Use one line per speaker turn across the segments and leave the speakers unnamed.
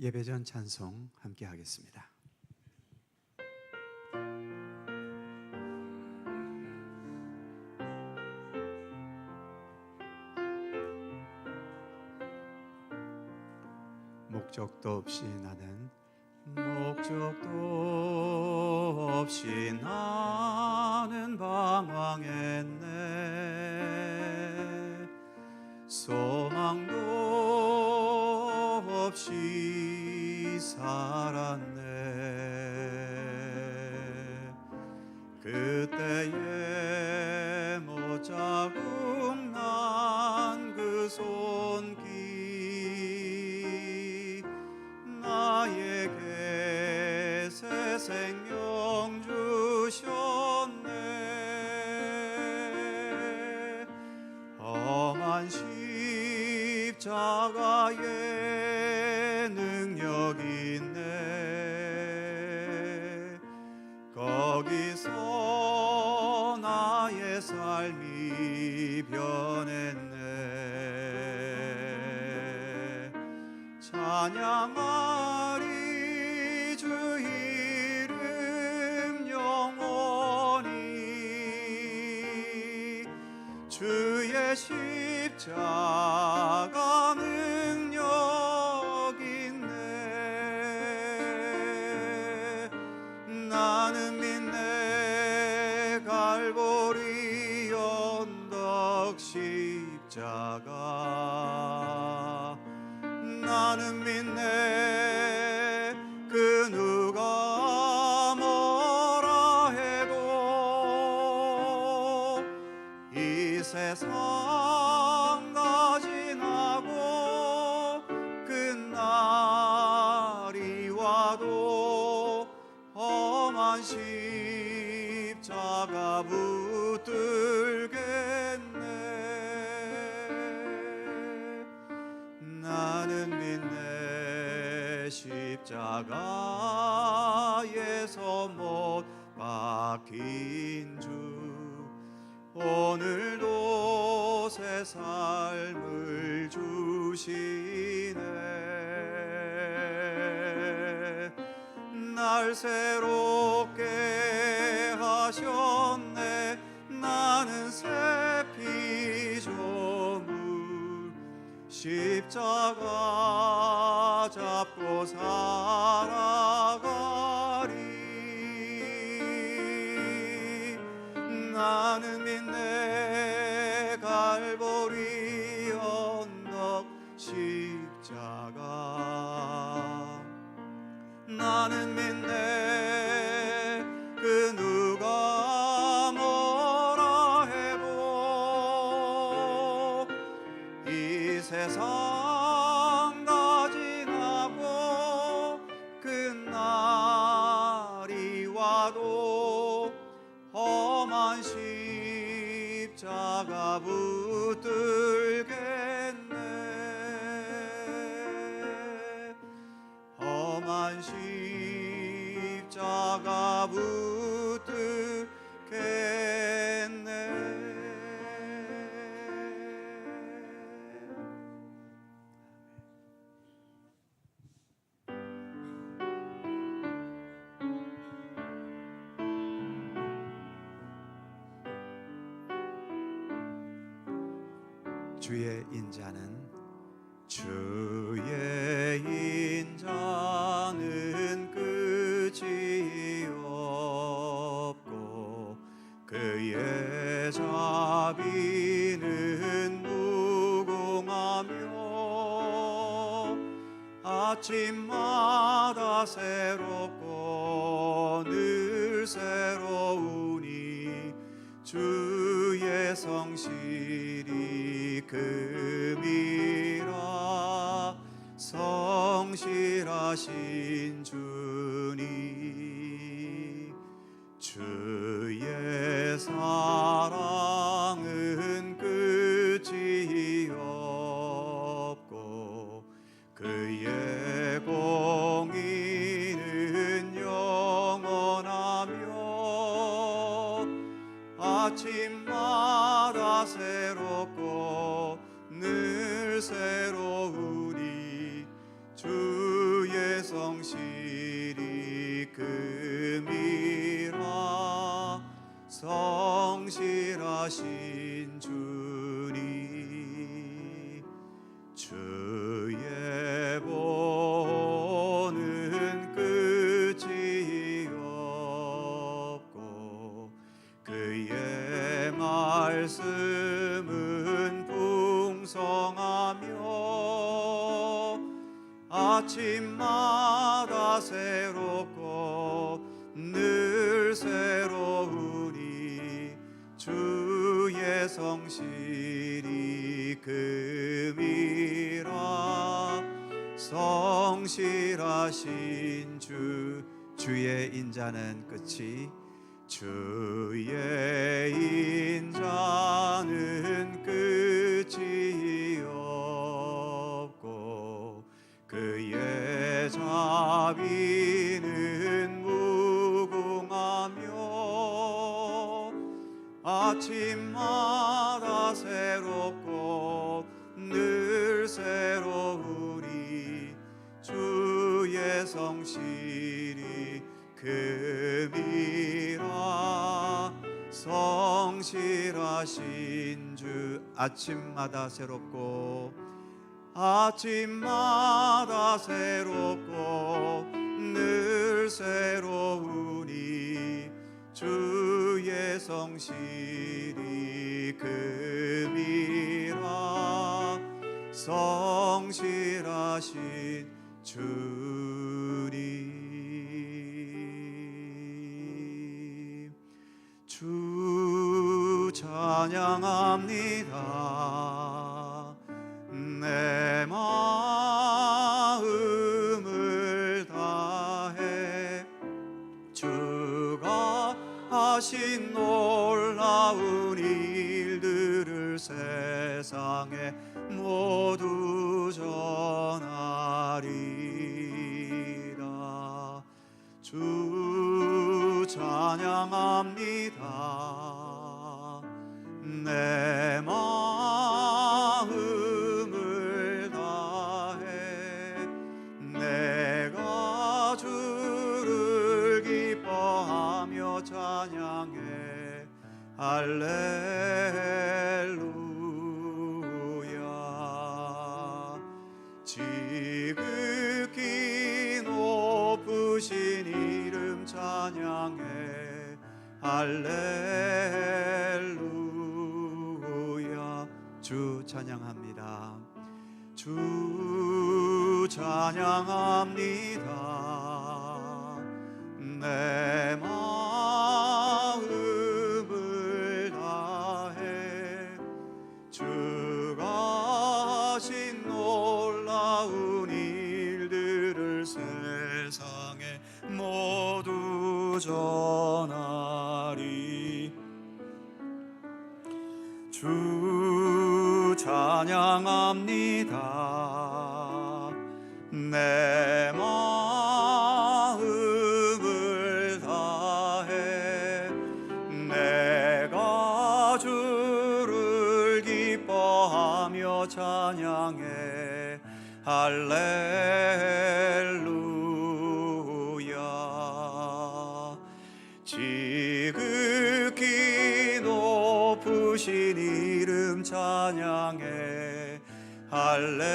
예배전 찬송 함께 하겠습니다. 목적도 없이 나는 방황했네. 소망도 없이 살았네. 그때에 못자국 난 그 손길 나에게 새 생명 주셨네. 험한 십자가에 능력 있네. 거기서 나의 삶이 변했네. 찬양하리 주 이름 영원히. 주의 십자가 능력 있네. 나는 믿네 갈보리 언덕 십자가. 나는 믿네 그 누가 뭐라 해도 이 세상 다 지나고 끝날이 와도 험한 십자가 붙들겠네. 나는 믿네 십자가에서 못 박힌 주. 오늘도 새 삶을 주시네. 날 새롭게 하셨네. 나는 새 피조물. 십자가 잡고 살아가리. 나는 믿네 갈보리 언덕 십자가. 나는 믿네 그 누가 뭐라 해도 이 세상 다 지나고 끝날이 와도 험한 십자가 붙들겠네. 험한 십자가 붙들겠네. 주의 인자는 끝이 없고 그의 자비는 무궁하며 아침마다 새롭고 늘 새로우니 주의 성실이 금이라. 성실하신 주님. 주의 사랑은 끝이 없고 그의 공의는 영원하며 아침마다 새롭고 늘 새로우니 주의 성실이 금이라 성실하신 주님 주의 보는 끝이 없고 그의 말씀은 풍성하며 아침마다 새롭고 늘 새로우니 주의 성실이 금이라 성실하신 주의 인자는 끝이 주의 인자는 끝이 없고 그의 자비는 무궁하며 아침마다 새롭고 늘 새로우니 주의 성실이 금이라 성실하신 주 아침마다 새롭고 아침마다 새롭고 늘 새로우니 주의 성실이 금이라 성실하신 주님 주 찬양합니다 내 마음을 다해 주가 하신 놀라운 일들을 세상에 모두 전하리라 주 찬양합니다 내 마음을 다해 내가 주를 기뻐하며 찬양해 할렐루야 지극히 높으신 이름 찬양해 할렐루야 주 찬양합니다 주 찬양합니다 내 마음을 다해 주가 하신 놀라운 일들을 세상에 모두 전하리 주 찬양합니다 내 마음을 다해 내가 주를 기뻐하며 찬양해 할렐루야 지극히 높으신 이름 찬양해 할렐루야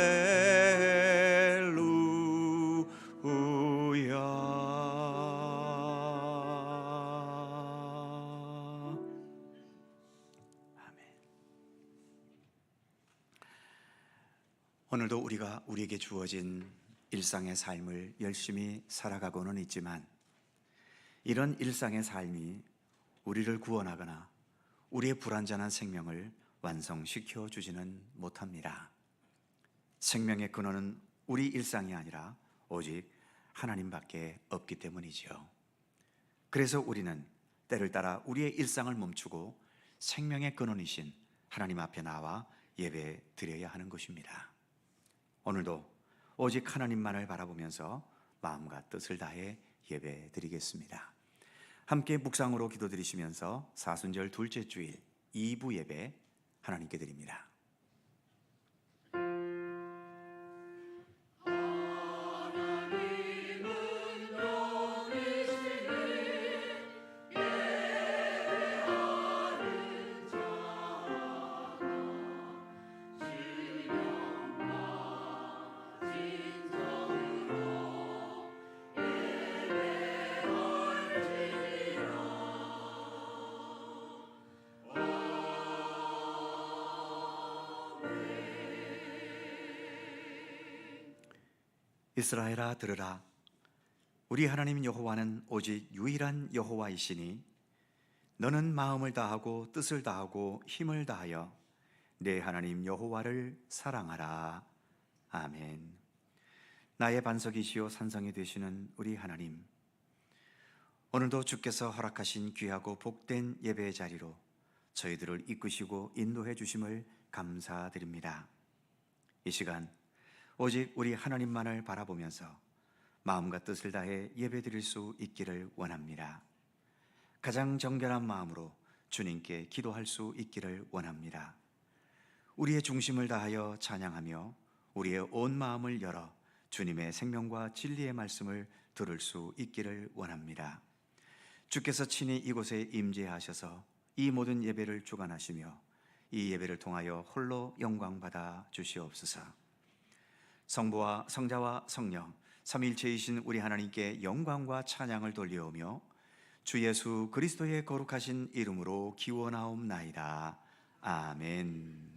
아멘. 오늘도 우리에게 주어진 일상의 삶을 열심히 살아가고는 있지만 이런 일상의 삶이 우리를 구원하거나 우리의 불완전한 생명을 완성시켜 주지는 못합니다. 생명의 근원은 우리 일상이 아니라 오직 하나님밖에 없기 때문이지요. 그래서 우리는 때를 따라 우리의 일상을 멈추고 생명의 근원이신 하나님 앞에 나와 예배 드려야 하는 것입니다. 오늘도 오직 하나님만을 바라보면서 마음과 뜻을 다해 예배 드리겠습니다. 함께 묵상으로 기도드리시면서 사순절 둘째 주일 2부 예배 하나님께 드립니다.
하나님은
이스라엘아 들으라. 우리 하나님 여호와는 오직 유일한 여호와이시니 너는 마음을 다하고 뜻을 다하고 힘을 다하여 내 하나님 여호와를 사랑하라. 아멘. 나의 반석이시요 산성이 되시는 우리 하나님, 오늘도 주께서 허락하신 귀하고 복된 예배의 자리로 저희들을 이끄시고 인도해 주심을 감사드립니다. 이 시간 오직 우리 하나님만을 바라보면서 마음과 뜻을 다해 예배드릴 수 있기를 원합니다. 가장 정결한 마음으로 주님께 기도할 수 있기를 원합니다. 우리의 중심을 다하여 찬양하며 우리의 온 마음을 열어 주님의 생명과 진리의 말씀을 들을 수 있기를 원합니다. 주께서 친히 이곳에 임재하셔서 이 모든 예배를 주관하시며 이 예배를 통하여 홀로 영광받아 주시옵소서. 성부와 성자와 성령 삼위일체이신 우리 하나님께 영광과 찬양을 돌려오며 주 예수 그리스도의 거룩하신 이름으로 기원하옵나이다. 아멘.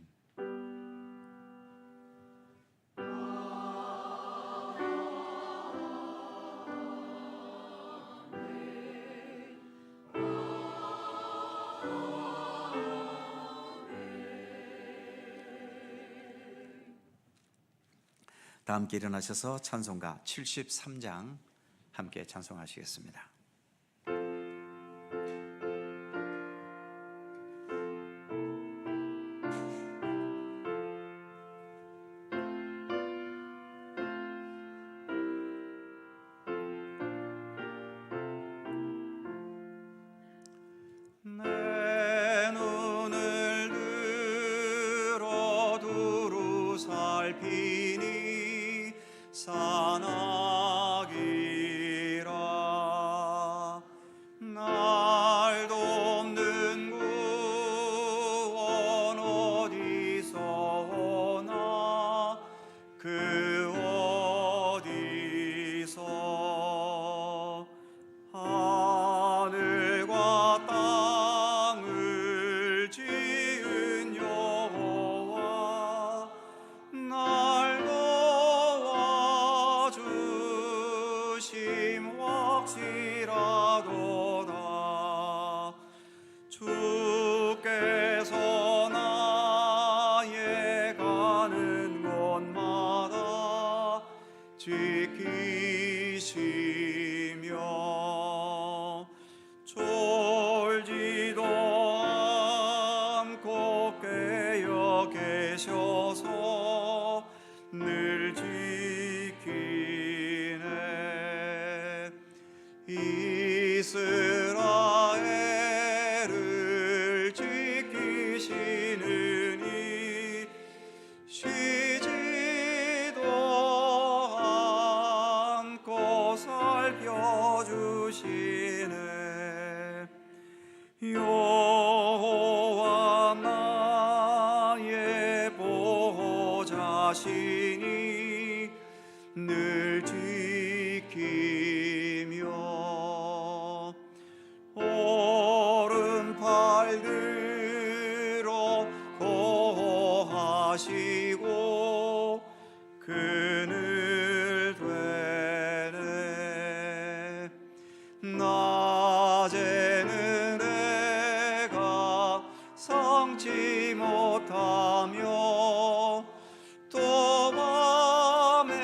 다 함께 일어나셔서 찬송가 73장 함께 찬송하시겠습니다.
내 눈을 들어 두루 살피니 산악이라. 날 돕는 구원 어디서 오나 그 어디서 하늘과 땅을 지은 여호와 날 도와주심 확실하도다. 주께서 나의 가는 곳마다 지키시며 졸지도 않고 깨어 계셔서 늘 지키네. 이스라엘을 지키시느니 쉬지도 않고 살펴주시네. 여호와 나의 보호자시니 늘 지키며 오른팔 들어 보호하시고 그늘 되네. 낮에는 내가 성치 못하며 또 밤에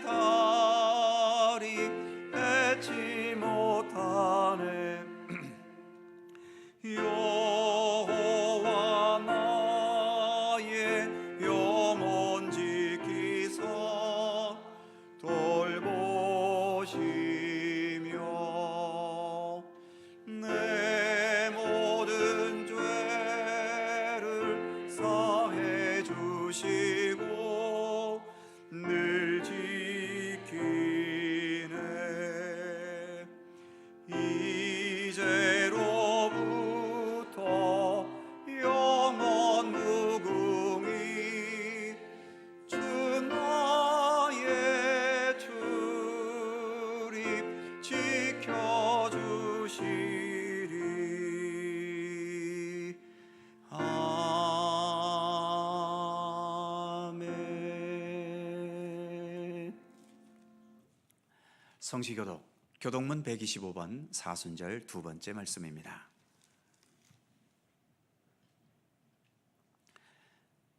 달이 해치 못하네. 여호와 나의 영혼 지키사 돌보시며 내 모든 죄를 사해 주시고 늘 지키네. 이제로부터 영원 무궁히 주 나의 주리
성시교독 교독문 125번 사순절 두 번째 말씀입니다.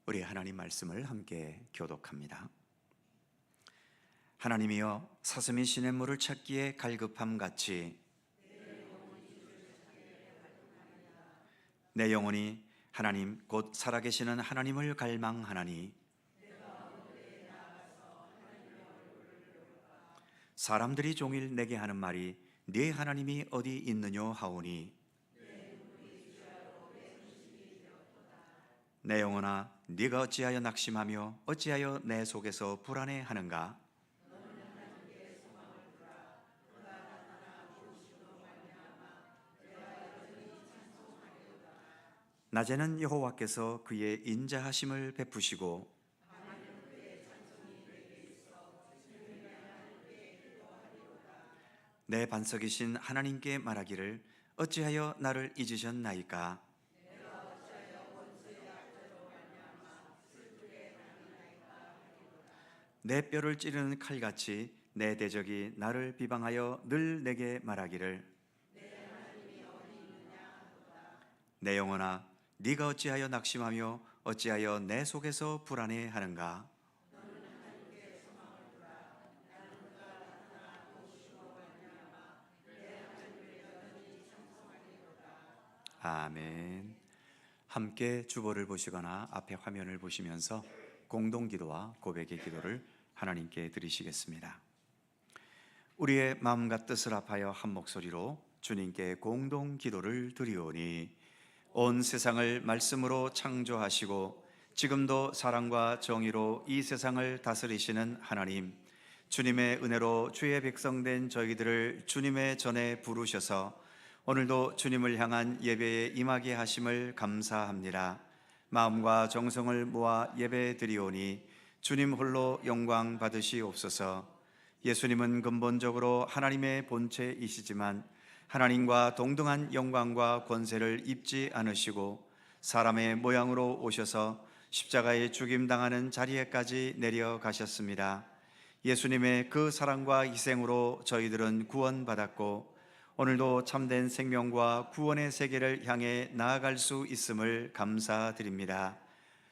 우리 하나님 말씀을 함께 교독합니다. 하나님이여, 사슴이 시냇물을 찾기에 갈급함 같이 내 영혼이 하나님 곧 살아계시는 하나님을 갈망하나니, 사람들이 종일 내게 하는 말이 네 하나님이 어디 있느뇨 하오니, 내 영혼아, 네가 어찌하여 낙심하며 어찌하여 내 속에서 불안해하는가? 낮에는 여호와께서 그의 인자하심을 베푸시고 내 반석이신 하나님께 말하기를 어찌하여 나를 잊으셨나이까? 내 뼈를 찌르는 칼같이 내 대적이 나를 비방하여 늘 내게 말하기를 내 영혼아, 네가 어찌하여 낙심하며 어찌하여 내 속에서 불안해하는가? 아멘. 함께 주보를 보시거나 앞에 화면을 보시면서 공동기도와 고백의 기도를 하나님께 드리시겠습니다. 우리의 마음과 뜻을 합하여 한 목소리로 주님께 공동기도를 드리오니, 온 세상을 말씀으로 창조하시고 지금도 사랑과 정의로 이 세상을 다스리시는 하나님, 주님의 은혜로 주의 백성된 저희들을 주님의 전에 부르셔서 오늘도 주님을 향한 예배에 임하게 하심을 감사합니다. 마음과 정성을 모아 예배 드리오니 주님 홀로 영광 받으시옵소서. 예수님은 근본적으로 하나님의 본체이시지만 하나님과 동등한 영광과 권세를 입지 않으시고 사람의 모양으로 오셔서 십자가에 죽임당하는 자리에까지 내려가셨습니다. 예수님의 그 사랑과 희생으로 저희들은 구원받았고 오늘도 참된 생명과 구원의 세계를 향해 나아갈 수 있음을 감사드립니다.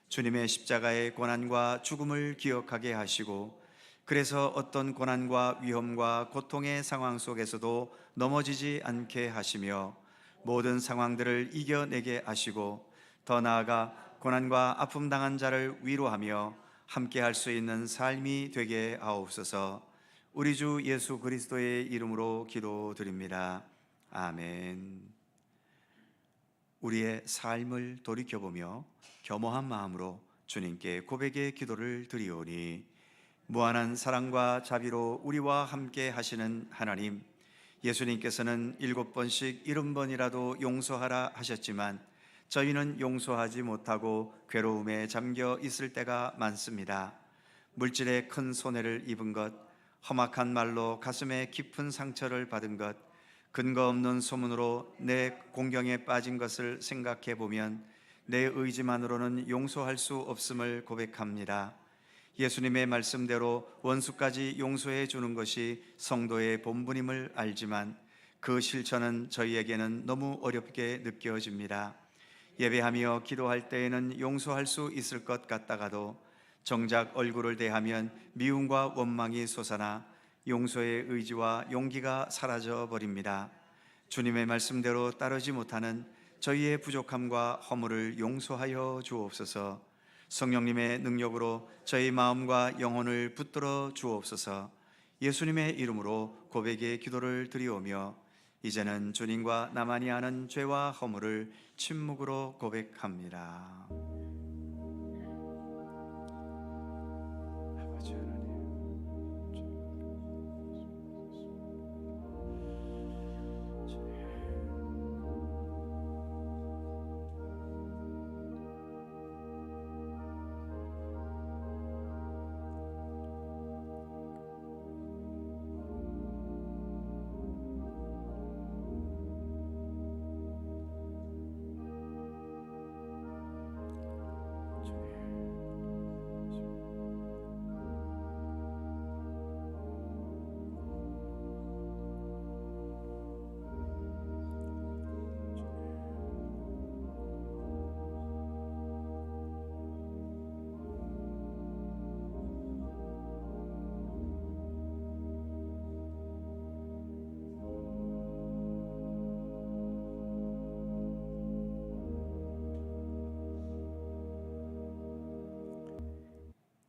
주님의 십자가의 고난과 죽음을 기억하게 하시고 그래서 어떤 고난과 위험과 고통의 상황 속에서도 넘어지지 않게 하시며 모든 상황들을 이겨내게 하시고 더 나아가 고난과 아픔 당한 자를 위로하며 함께 할 수 있는 삶이 되게 하옵소서. 우리 주 예수 그리스도의 이름으로 기도드립니다. 아멘. 우리의 삶을 돌이켜보며 겸허한 마음으로 주님께 고백의 기도를 드리오니, 무한한 사랑과 자비로 우리와 함께 하시는 하나님, 예수님께서는 7번씩 70번이라도 용서하라 하셨지만 저희는 용서하지 못하고 괴로움에 잠겨 있을 때가 많습니다. 물질의 큰 손해를 입은 것, 험악한 말로 가슴에 깊은 상처를 받은 것, 근거 없는 소문으로 내 공경에 빠진 것을 생각해 보면 내 의지만으로는 용서할 수 없음을 고백합니다. 예수님의 말씀대로 원수까지 용서해 주는 것이 성도의 본분임을 알지만 그 실천은 저희에게는 너무 어렵게 느껴집니다. 예배하며 기도할 때에는 용서할 수 있을 것 같다가도 정작 얼굴을 대하면 미움과 원망이 솟아나 용서의 의지와 용기가 사라져 버립니다. 주님의 말씀대로 따르지 못하는 저희의 부족함과 허물을 용서하여 주옵소서. 성령님의 능력으로 저희 마음과 영혼을 붙들어 주옵소서. 예수님의 이름으로 고백의 기도를 드리오며 이제는 주님과 나만이 아는 죄와 허물을 침묵으로 고백합니다. 아버지 하나님,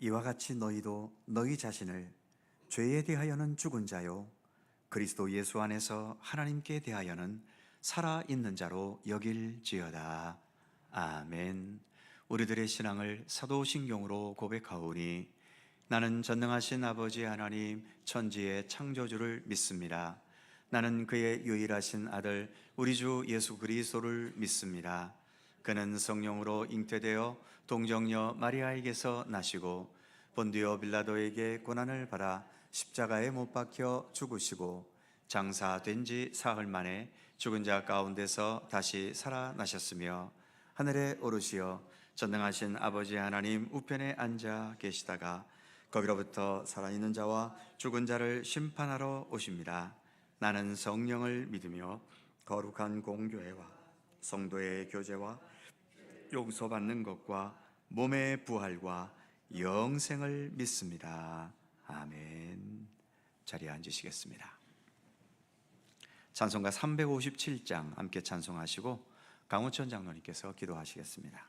이와 같이 너희도 너희 자신을 죄에 대하여는 죽은 자요 그리스도 예수 안에서 하나님께 대하여는 살아있는 자로 여길지어다. 아멘. 우리들의 신앙을 사도신경으로 고백하오니 나는 전능하신 아버지 하나님 천지의 창조주를 믿습니다. 나는 그의 유일하신 아들 우리 주 예수 그리스도를 믿습니다. 그는 성령으로 잉태되어 동정녀 마리아에게서 나시고 본디오 빌라도에게 고난을 받아 십자가에 못 박혀 죽으시고 장사된 지 사흘 만에 죽은 자 가운데서 다시 살아나셨으며 하늘에 오르시어 전능하신 아버지 하나님 우편에 앉아 계시다가 거기로부터 살아있는 자와 죽은 자를 심판하러 오십니다. 나는 성령을 믿으며 거룩한 공교회와 성도의 교제와 용서받는 것과 몸의 부활과 영생을 믿습니다. 아멘. 자리에 앉으시겠습니다. 찬송가 357장 함께 찬송하시고 강호천 장로님께서 기도하시겠습니다.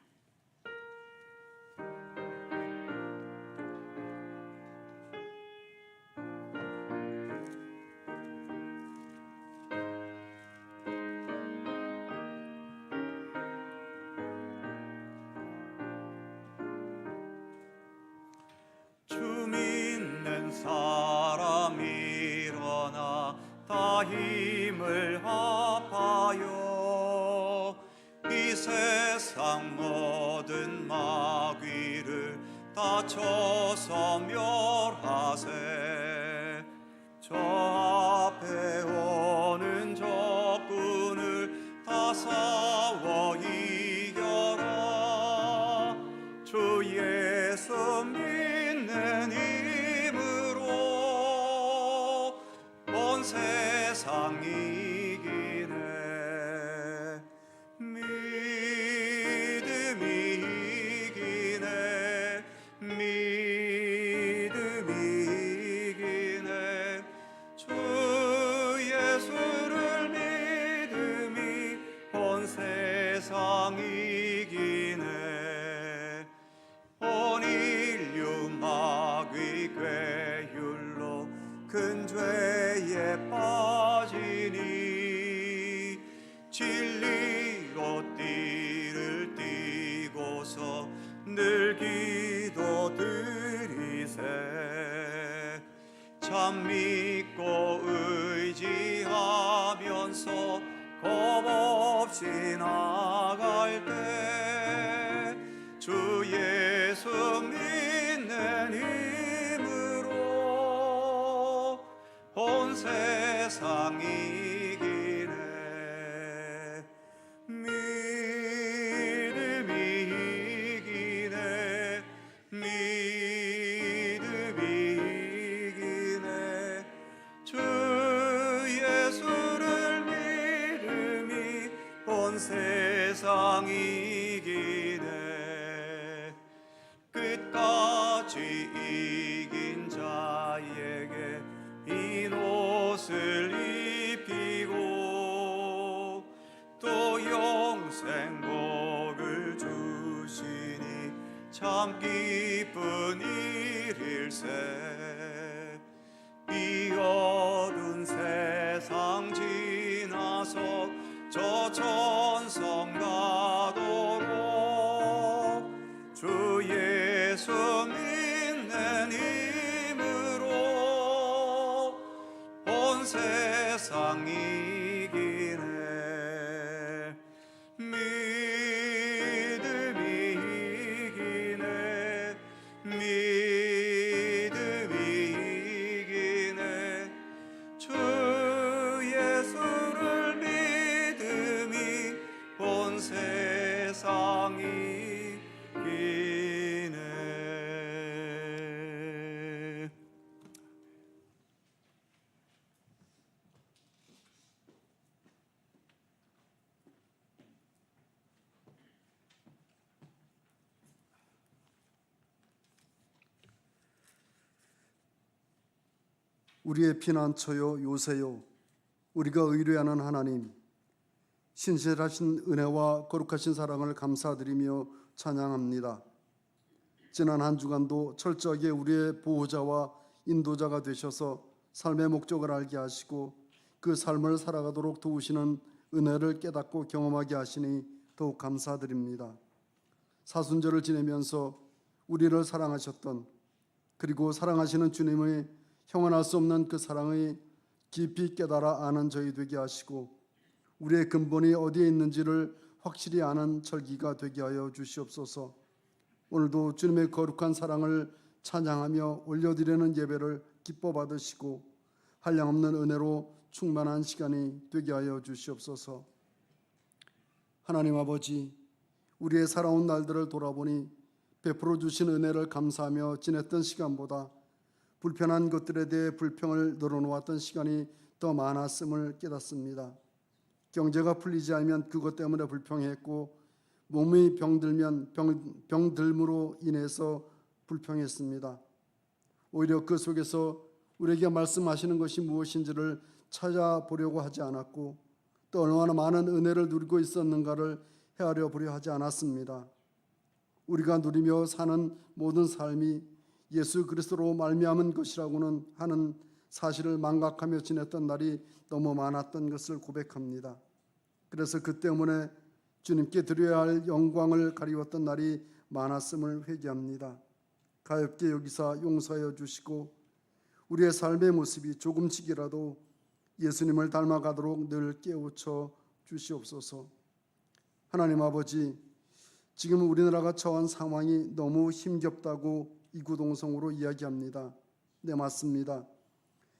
주 믿는 사람 일어나 다 힘을 합하여 이 세상 모든 마귀를 다 쳐서 멸하세. 저 앞에 오는 적군을 다 싸워 이겨라. 주 예수 믿는 힘으로 온 세상 이기네. 믿음이 이기네. 믿음이 이기네. 주 예수를 믿음이 온 세상 이기네. 온 인류 마귀 괴율로 큰 죄에 빠지니 진리로 띠를 띠고서 늘 기도드리세. 참 믿고 의지하면서 겁없이 나갈 때 주 예수 믿는 힘으로 온 세상 이기네. 믿음이 이기네. 믿음이 이기네. 주 예수를 믿음이 온 세상 이기네. 끝까지 이긴 자에게 흰 옷을 입히고 또 영생복을 주시니 참 기쁜 일일세. 이 어두운 세상 지나서 저 천성 가도록 주 예수 믿는 힘으로 온 세상 이기네. 믿음이 이기네. 믿음이 이기네. 주 예수를 믿음이 온 세상 이기네.
우리의 피난처요 요새요 우리가 의뢰하는 하나님, 신실하신 은혜와 거룩하신 사랑을 감사드리며 찬양합니다. 지난 한 주간도 철저하게 우리의 보호자와 인도자가 되셔서 삶의 목적을 알게 하시고 그 삶을 살아가도록 도우시는 은혜를 깨닫고 경험하게 하시니 더욱 감사드립니다. 사순절을 지내면서 우리를 사랑하셨던, 그리고 사랑하시는 주님의 형언할 수 없는 그 사랑의 깊이 깨달아 아는 저희 되게 하시고 우리의 근본이 어디에 있는지를 확실히 아는 절기가 되게 하여 주시옵소서. 오늘도 주님의 거룩한 사랑을 찬양하며 올려드리는 예배를 기뻐 받으시고 한량없는 은혜로 충만한 시간이 되게 하여 주시옵소서. 하나님 아버지, 우리의 살아온 날들을 돌아보니 베풀어 주신 은혜를 감사하며 지냈던 시간보다 불편한 것들에 대해 불평을 늘어놓았던 시간이 더 많았음을 깨닫습니다. 경제가 풀리지 않으면 그것 때문에 불평했고 몸이 병들면 병들므로 인해서 불평했습니다. 오히려 그 속에서 우리에게 말씀하시는 것이 무엇인지를 찾아보려고 하지 않았고 또 얼마나 많은 은혜를 누리고 있었는가를 헤아려 보려 하지 않았습니다. 우리가 누리며 사는 모든 삶이 예수 그리스도로 말미암은 것이라고는 하는 사실을 망각하며 지냈던 날이 너무 많았던 것을 고백합니다. 그래서 그 때문에 주님께 드려야 할 영광을 가리웠던 날이 많았음을 회개합니다. 가엾게 여기사 용서하여 주시고 우리의 삶의 모습이 조금씩이라도 예수님을 닮아가도록 늘 깨우쳐 주시옵소서. 하나님 아버지, 지금 우리나라가 처한 상황이 너무 힘겹다고 이구동성으로 이야기합니다. 네, 맞습니다.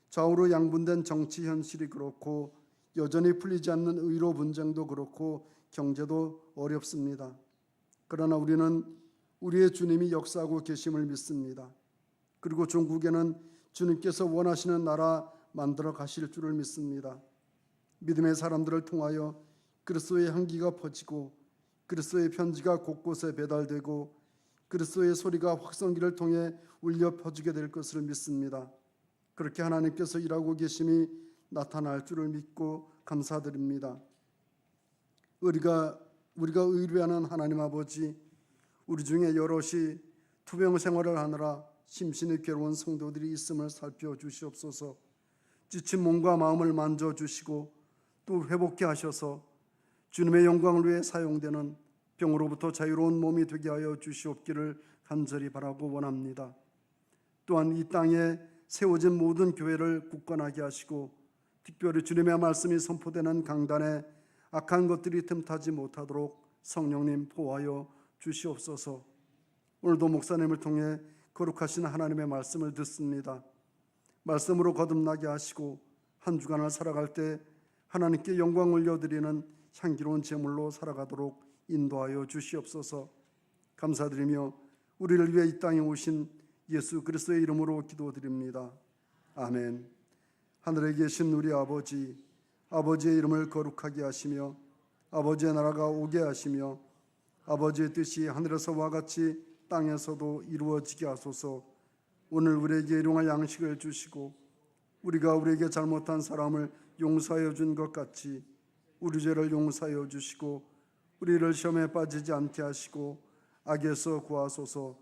좌우로 양분된 정치 현실이 그렇고 여전히 풀리지 않는 의료 분쟁도 그렇고 경제도 어렵습니다. 그러나 우리는 우리의 주님이 역사하고 계심을 믿습니다. 그리고 중국에는 주님께서 원하시는 나라 만들어 가실 줄을 믿습니다. 믿음의 사람들을 통하여 그리스도의 향기가 퍼지고 그리스도의 편지가 곳곳에 배달되고 그리스도의 소리가 확성기를 통해 울려 퍼지게 될 것을 믿습니다. 그렇게 하나님께서 일하고 계심이 나타날 줄을 믿고 감사드립니다. 우리가 의뢰하는 하나님 아버지, 우리 중에 여럿이 투병 생활을 하느라 심신이 괴로운 성도들이 있음을 살펴주시옵소서. 지친 몸과 마음을 만져주시고 또 회복케 하셔서 주님의 영광을 위해 사용되는 병으로부터 자유로운 몸이 되게 하여 주시옵기를 간절히 바라고 원합니다. 또한 이 땅에 세워진 모든 교회를 굳건하게 하시고 특별히 주님의 말씀이 선포되는 강단에 악한 것들이 틈타지 못하도록 성령님 보호하여 주시옵소서. 오늘도 목사님을 통해 거룩하신 하나님의 말씀을 듣습니다. 말씀으로 거듭나게 하시고 한 주간을 살아갈 때 하나님께 영광 올려드리는 향기로운 제물로 살아가도록 인도하여 주시옵소서. 감사드리며 우리를 위해 이 땅에 오신 예수 그리스도의 이름으로 기도드립니다. 아멘. 하늘에 계신 우리 아버지, 아버지의 이름을 거룩하게 하시며 아버지의 나라가 오게 하시며 아버지의 뜻이 하늘에서와 같이 땅에서도 이루어지게 하소서. 오늘 우리에게 일용할 양식을 주시고 우리가 우리에게 잘못한 사람을 용서하여 준 것 같이 우리 죄를 용서하여 주시고 우리를 시험에 빠지지 않게 하시고 악에서 구하소서.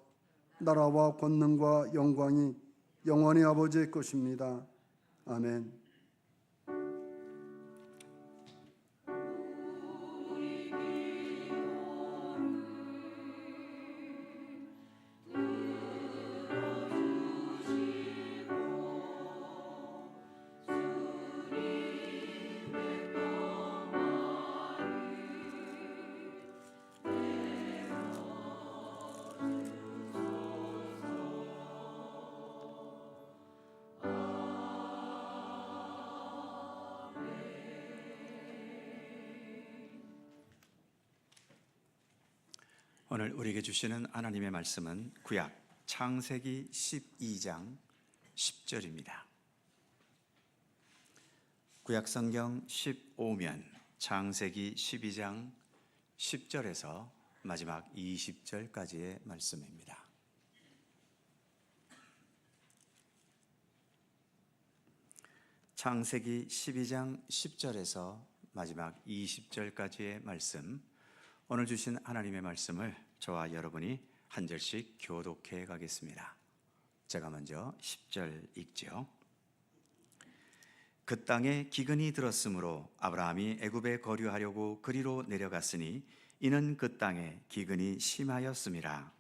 나라와 권능과 영광이 영원히 아버지의 것입니다. 아멘.
오늘 우리에게 주시는 하나님의 말씀은 구약 창세기 12장 10절입니다. 구약 성경 15면 창세기 12장 10절에서 마지막 20절까지의 말씀입니다. 창세기 12장 10절에서 마지막 20절까지의 말씀, 오늘 주신 하나님의 말씀을 저와 여러분이 한 절씩 교독해 가겠습니다. 제가 먼저 10절 읽지요. 그 땅에 기근이 들었으므로 아브라함이 애굽에 거류하려고 그리로 내려갔으니 이는 그 땅에 기근이 심하였음이라.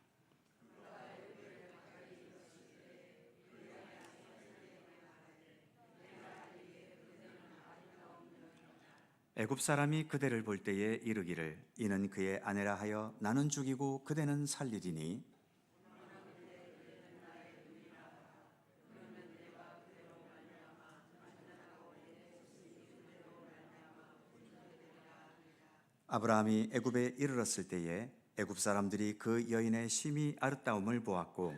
애굽 사람이 그대를 볼 때에 이르기를 이는 그의 아내라 하여 나는 죽이고 그대는 살리리니 아브라함이 애굽에 이르렀을 때에 애굽 사람들이 그 여인의 심히 아름다움을 보았고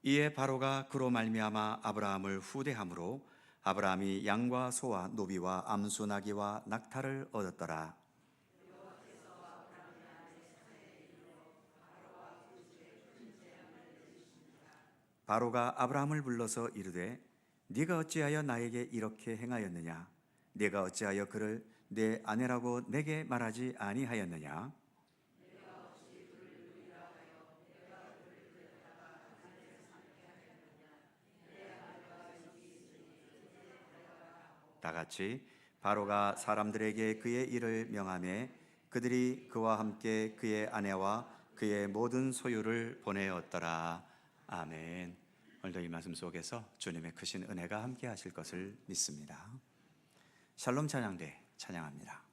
이에 바로가 그로 말미암아 아브라함을 후대함으로 아브라함이 양과 소와 노비와 암수 나귀와 낙타를 얻었더라. 바로가 아브라함을 불러서 이르되 네가 어찌하여 나에게 이렇게 행하였느냐? 네가 어찌하여 그를 내 아내라고 내게 말하지 아니하였느냐? 다 같이 바로가 사람들에게 그의 일을 명하매 그들이 그와 함께 그의 아내와 그의 모든 소유를 보내었더라. 아멘. 오늘도 이 말씀 속에서 주님의 크신 은혜가 함께 하실 것을 믿습니다. 샬롬 찬양대 찬양합니다.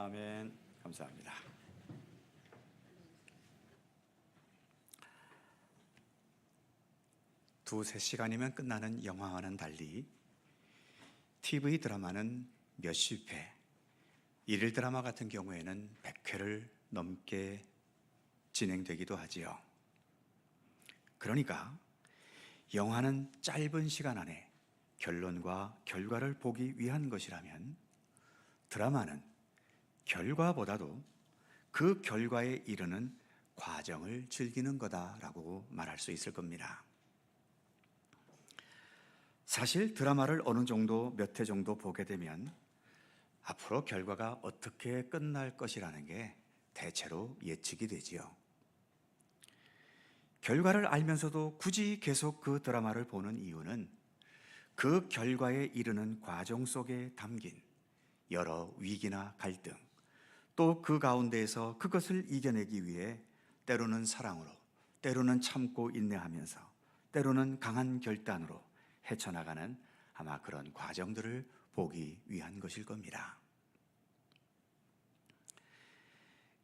아멘. 감사합니다. 두세 시간이면 끝나는 영화와는 달리 TV 드라마는 몇십 회, 일일 드라마 같은 경우에는 100회를 넘게 진행되기도 하지요. 그러니까 영화는 짧은 시간 안에 결론과 결과를 보기 위한 것이라면 드라마는 결과보다도 그 결과에 이르는 과정을 즐기는 거다라고 말할 수 있을 겁니다. 사실 드라마를 어느 정도 몇 회 정도 보게 되면 앞으로 결과가 어떻게 끝날 것이라는 게 대체로 예측이 되지요. 결과를 알면서도 굳이 계속 그 드라마를 보는 이유는 그 결과에 이르는 과정 속에 담긴 여러 위기나 갈등, 또 그 가운데에서 그것을 이겨내기 위해 때로는 사랑으로, 때로는 참고 인내하면서, 때로는 강한 결단으로 헤쳐나가는 아마 그런 과정들을 보기 위한 것일 겁니다.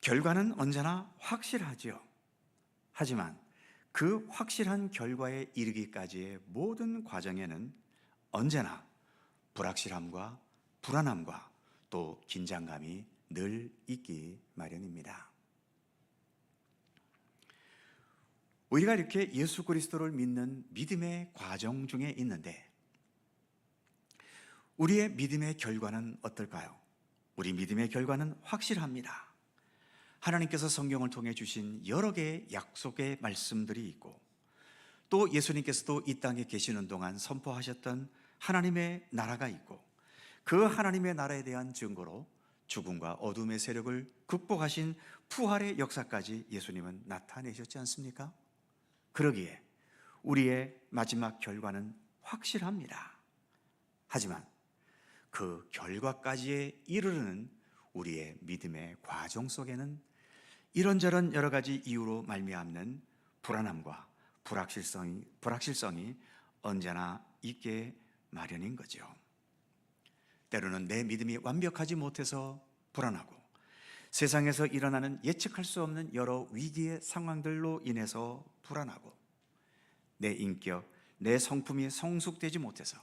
결과는 언제나 확실하지요. 하지만 그 확실한 결과에 이르기까지의 모든 과정에는 언제나 불확실함과 불안함과 또 긴장감이 늘 있기 마련입니다. 우리가 이렇게 예수 그리스도를 믿는 믿음의 과정 중에 있는데 우리의 믿음의 결과는 어떨까요? 우리 믿음의 결과는 확실합니다. 하나님께서 성경을 통해 주신 여러 개의 약속의 말씀들이 있고 또 예수님께서도 이 땅에 계시는 동안 선포하셨던 하나님의 나라가 있고 그 하나님의 나라에 대한 증거로 죽음과 어둠의 세력을 극복하신 부활의 역사까지 예수님은 나타내셨지 않습니까? 그러기에 우리의 마지막 결과는 확실합니다. 하지만 그 결과까지에 이르는 우리의 믿음의 과정 속에는 이런저런 여러 가지 이유로 말미암는 불안함과 불확실성이 언제나 있게 마련인 거죠. 때로는 내 믿음이 완벽하지 못해서 불안하고 세상에서 일어나는 예측할 수 없는 여러 위기의 상황들로 인해서 불안하고 내 인격, 내 성품이 성숙되지 못해서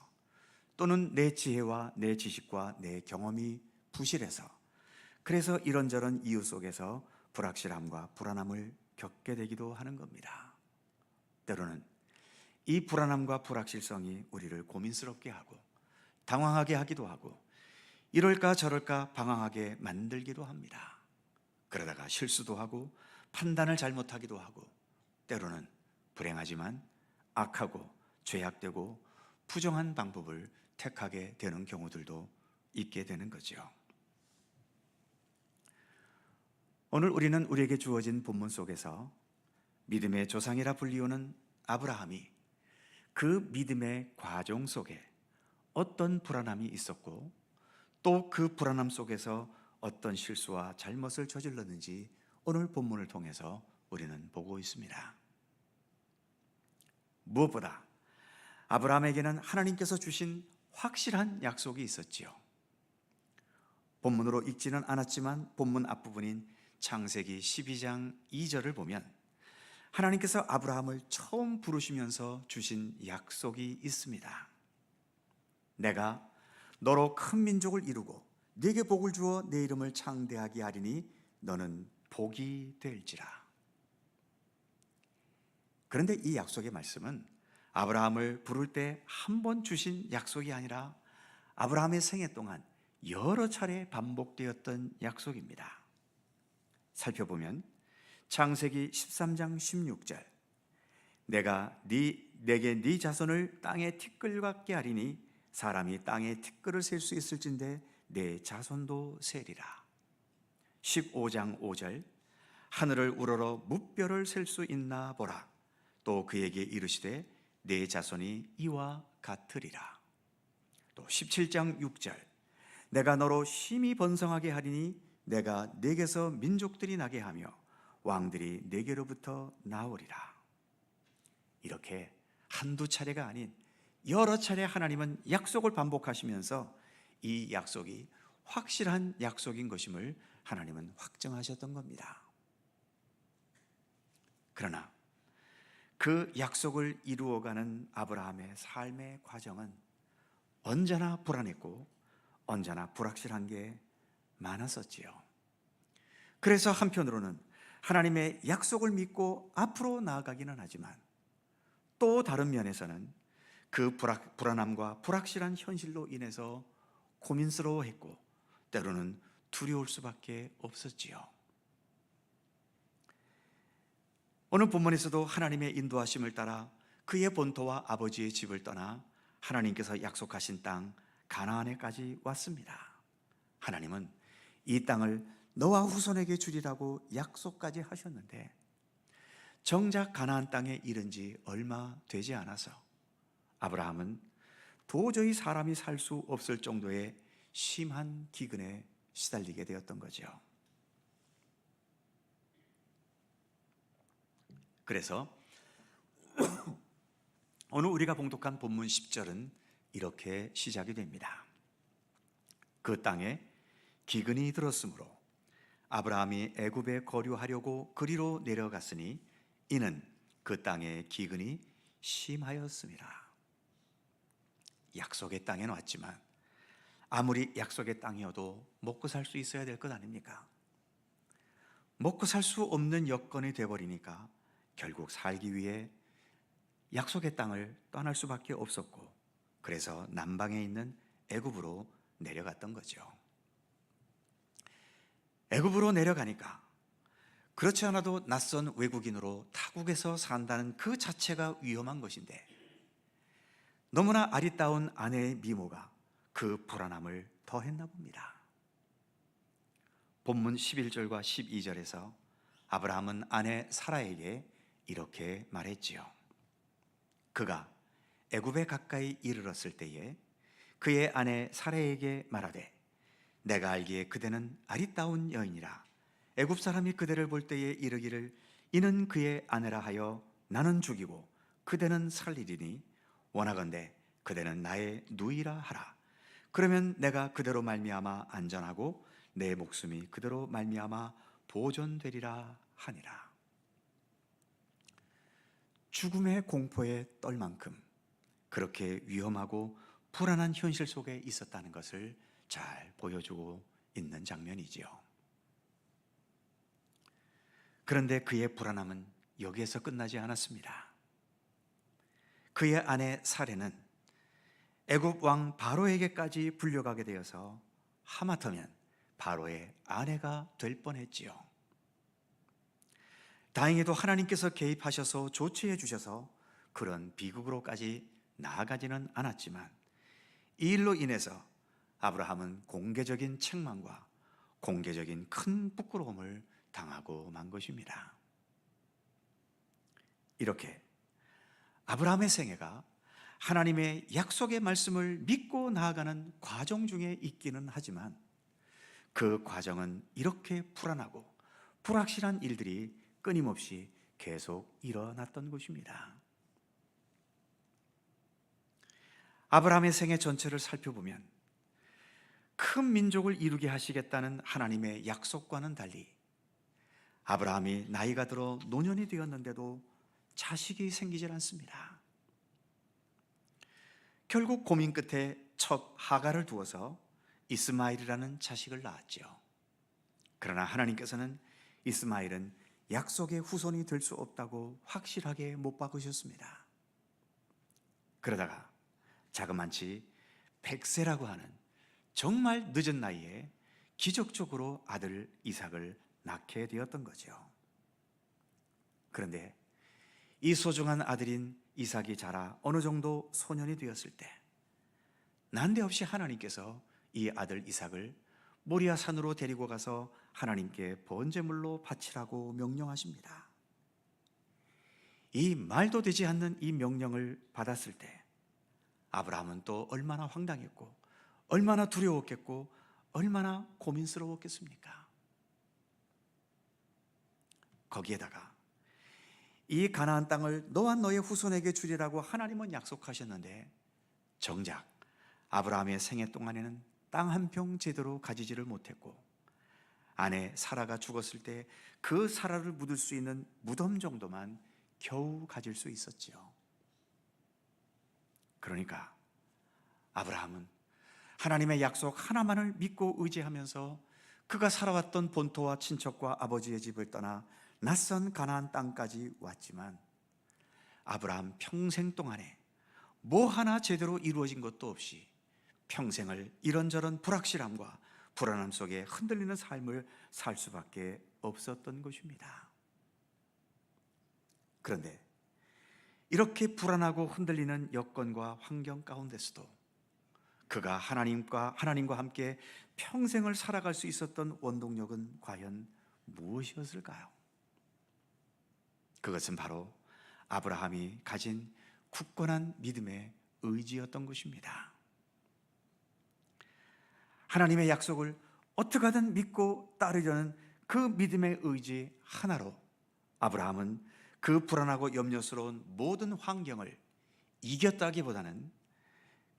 또는 내 지혜와 내 지식과 내 경험이 부실해서 그래서 이런저런 이유 속에서 불확실함과 불안함을 겪게 되기도 하는 겁니다. 때로는 이 불안함과 불확실성이 우리를 고민스럽게 하고 당황하게 하기도 하고 이럴까 저럴까 방황하게 만들기도 합니다. 그러다가 실수도 하고 판단을 잘못하기도 하고 때로는 불행하지만 악하고 죄악되고 부정한 방법을 택하게 되는 경우들도 있게 되는 거죠. 오늘 우리는 우리에게 주어진 본문 속에서 믿음의 조상이라 불리우는 아브라함이 그 믿음의 과정 속에 어떤 불안함이 있었고 또 그 불안함 속에서 어떤 실수와 잘못을 저질렀는지 오늘 본문을 통해서 우리는 보고 있습니다. 무엇보다 아브라함에게는 하나님께서 주신 확실한 약속이 있었지요. 본문으로 읽지는 않았지만 본문 앞부분인 창세기 12장 2절을 보면 하나님께서 아브라함을 처음 부르시면서 주신 약속이 있습니다. 내가 너로 큰 민족을 이루고 네게 복을 주어 내 이름을 창대하게 하리니 너는 복이 될지라. 그런데 이 약속의 말씀은 아브라함을 부를 때 한 번 주신 약속이 아니라 아브라함의 생애 동안 여러 차례 반복되었던 약속입니다. 살펴보면 창세기 13장 16절 내가 내게 네 자손을 땅의 티끌 같게 하리니 사람이 땅의 티끌을 셀 수 있을진데 내 자손도 세리라. 15장 5절 하늘을 우러러 무뼈를 셀 수 있나 보라. 또 그에게 이르시되 내 자손이 이와 같으리라. 또 17장 6절 내가 너로 심히 번성하게 하리니 내가 네게서 민족들이 나게 하며 왕들이 네게로부터 나오리라. 이렇게 한두 차례가 아닌 여러 차례 하나님은 약속을 반복하시면서 이 약속이 확실한 약속인 것임을 하나님은 확정하셨던 겁니다. 그러나 그 약속을 이루어가는 아브라함의 삶의 과정은 언제나 불안했고 언제나 불확실한 게 많았었지요. 그래서 한편으로는 하나님의 약속을 믿고 앞으로 나아가기는 하지만 또 다른 면에서는 그 불안함과 불확실한 현실로 인해서 고민스러워했고 때로는 두려울 수밖에 없었지요. 오늘 본문에서도 하나님의 인도하심을 따라 그의 본토와 아버지의 집을 떠나 하나님께서 약속하신 땅 가나안에까지 왔습니다. 하나님은 이 땅을 너와 후손에게 주리라고 약속까지 하셨는데 정작 가나안 땅에 이른 지 얼마 되지 않아서 아브라함은 도저히 사람이 살 수 없을 정도의 심한 기근에 시달리게 되었던 거죠. 그래서 오늘 우리가 봉독한 본문 10절은 이렇게 시작이 됩니다. 그 땅에 기근이 들었으므로 아브라함이 애굽에 거류하려고 그리로 내려갔으니 이는 그 땅에 기근이 심하였습니다. 약속의 땅에는 왔지만 아무리 약속의 땅이어도 먹고 살 수 있어야 될 것 아닙니까? 먹고 살 수 없는 여건이 되어버리니까 결국 살기 위해 약속의 땅을 떠날 수밖에 없었고 그래서 남방에 있는 애굽으로 내려갔던 거죠. 애굽으로 내려가니까 그렇지 않아도 낯선 외국인으로 타국에서 산다는 그 자체가 위험한 것인데 너무나 아리따운 아내의 미모가 그 불안함을 더했나 봅니다. 본문 11절과 12절에서 아브라함은 아내 사라에게 이렇게 말했지요. 그가 애굽에 가까이 이르렀을 때에 그의 아내 사라에게 말하되 내가 알기에 그대는 아리따운 여인이라 애굽 사람이 그대를 볼 때에 이르기를 이는 그의 아내라 하여 나는 죽이고 그대는 살리리니 원하건대 그대는 나의 누이라 하라. 그러면 내가 그대로 말미암아 안전하고 내 목숨이 그대로 말미암아 보존되리라 하니라. 죽음의 공포에 떨 만큼 그렇게 위험하고 불안한 현실 속에 있었다는 것을 잘 보여주고 있는 장면이지요. 그런데 그의 불안함은 여기에서 끝나지 않았습니다. 그의 아내 사레는 애굽 왕 바로에게까지 불려가게 되어서 하마터면 바로의 아내가 될 뻔했지요. 다행히도 하나님께서 개입하셔서 조치해 주셔서 그런 비극으로까지 나아가지는 않았지만 이 일로 인해서 아브라함은 공개적인 책망과 공개적인 큰 부끄러움을 당하고 만 것입니다. 이렇게 아브라함의 생애가 하나님의 약속의 말씀을 믿고 나아가는 과정 중에 있기는 하지만 그 과정은 이렇게 불안하고 불확실한 일들이 끊임없이 계속 일어났던 것입니다. 아브라함의 생애 전체를 살펴보면 큰 민족을 이루게 하시겠다는 하나님의 약속과는 달리 아브라함이 나이가 들어 노년이 되었는데도 자식이 생기질 않습니다. 결국 고민 끝에 첩 하가를 두어서 이스마엘이라는 자식을 낳았죠. 그러나 하나님께서는 이스마엘은 약속의 후손이 될 수 없다고 확실하게 못 박으셨습니다. 그러다가 자그만치 100세라고 하는 정말 늦은 나이에 기적적으로 아들 이삭을 낳게 되었던 거죠. 그런데 이 소중한 아들인 이삭이 자라 어느 정도 소년이 되었을 때 난데없이 하나님께서 이 아들 이삭을 모리아 산으로 데리고 가서 하나님께 번제물로 바치라고 명령하십니다. 이 말도 되지 않는 이 명령을 받았을 때 아브라함은 또 얼마나 황당했고 얼마나 두려웠겠고 얼마나 고민스러웠겠습니까? 거기에다가 이 가나안 땅을 너와 너의 후손에게 주리라고 하나님은 약속하셨는데 정작 아브라함의 생애 동안에는 땅 한 평 제대로 가지지를 못했고, 아내 사라가 죽었을 때 그 사라를 묻을 수 있는 무덤 정도만 겨우 가질 수 있었지요. 그러니까 아브라함은 하나님의 약속 하나만을 믿고 의지하면서 그가 살아왔던 본토와 친척과 아버지의 집을 떠나 낯선 가나안 땅까지 왔지만, 아브라함 평생 동안에 뭐 하나 제대로 이루어진 것도 없이 평생을 이런저런 불확실함과 불안함 속에 흔들리는 삶을 살 수밖에 없었던 것입니다. 그런데 이렇게 불안하고 흔들리는 여건과 환경 가운데서도 그가 하나님과 함께 평생을 살아갈 수 있었던 원동력은 과연 무엇이었을까요? 그것은 바로 아브라함이 가진 굳건한 믿음의 의지였던 것입니다. 하나님의 약속을 어떻게 하든 믿고 따르려는 그 믿음의 의지 하나로 아브라함은 그 불안하고 염려스러운 모든 환경을 이겼다기보다는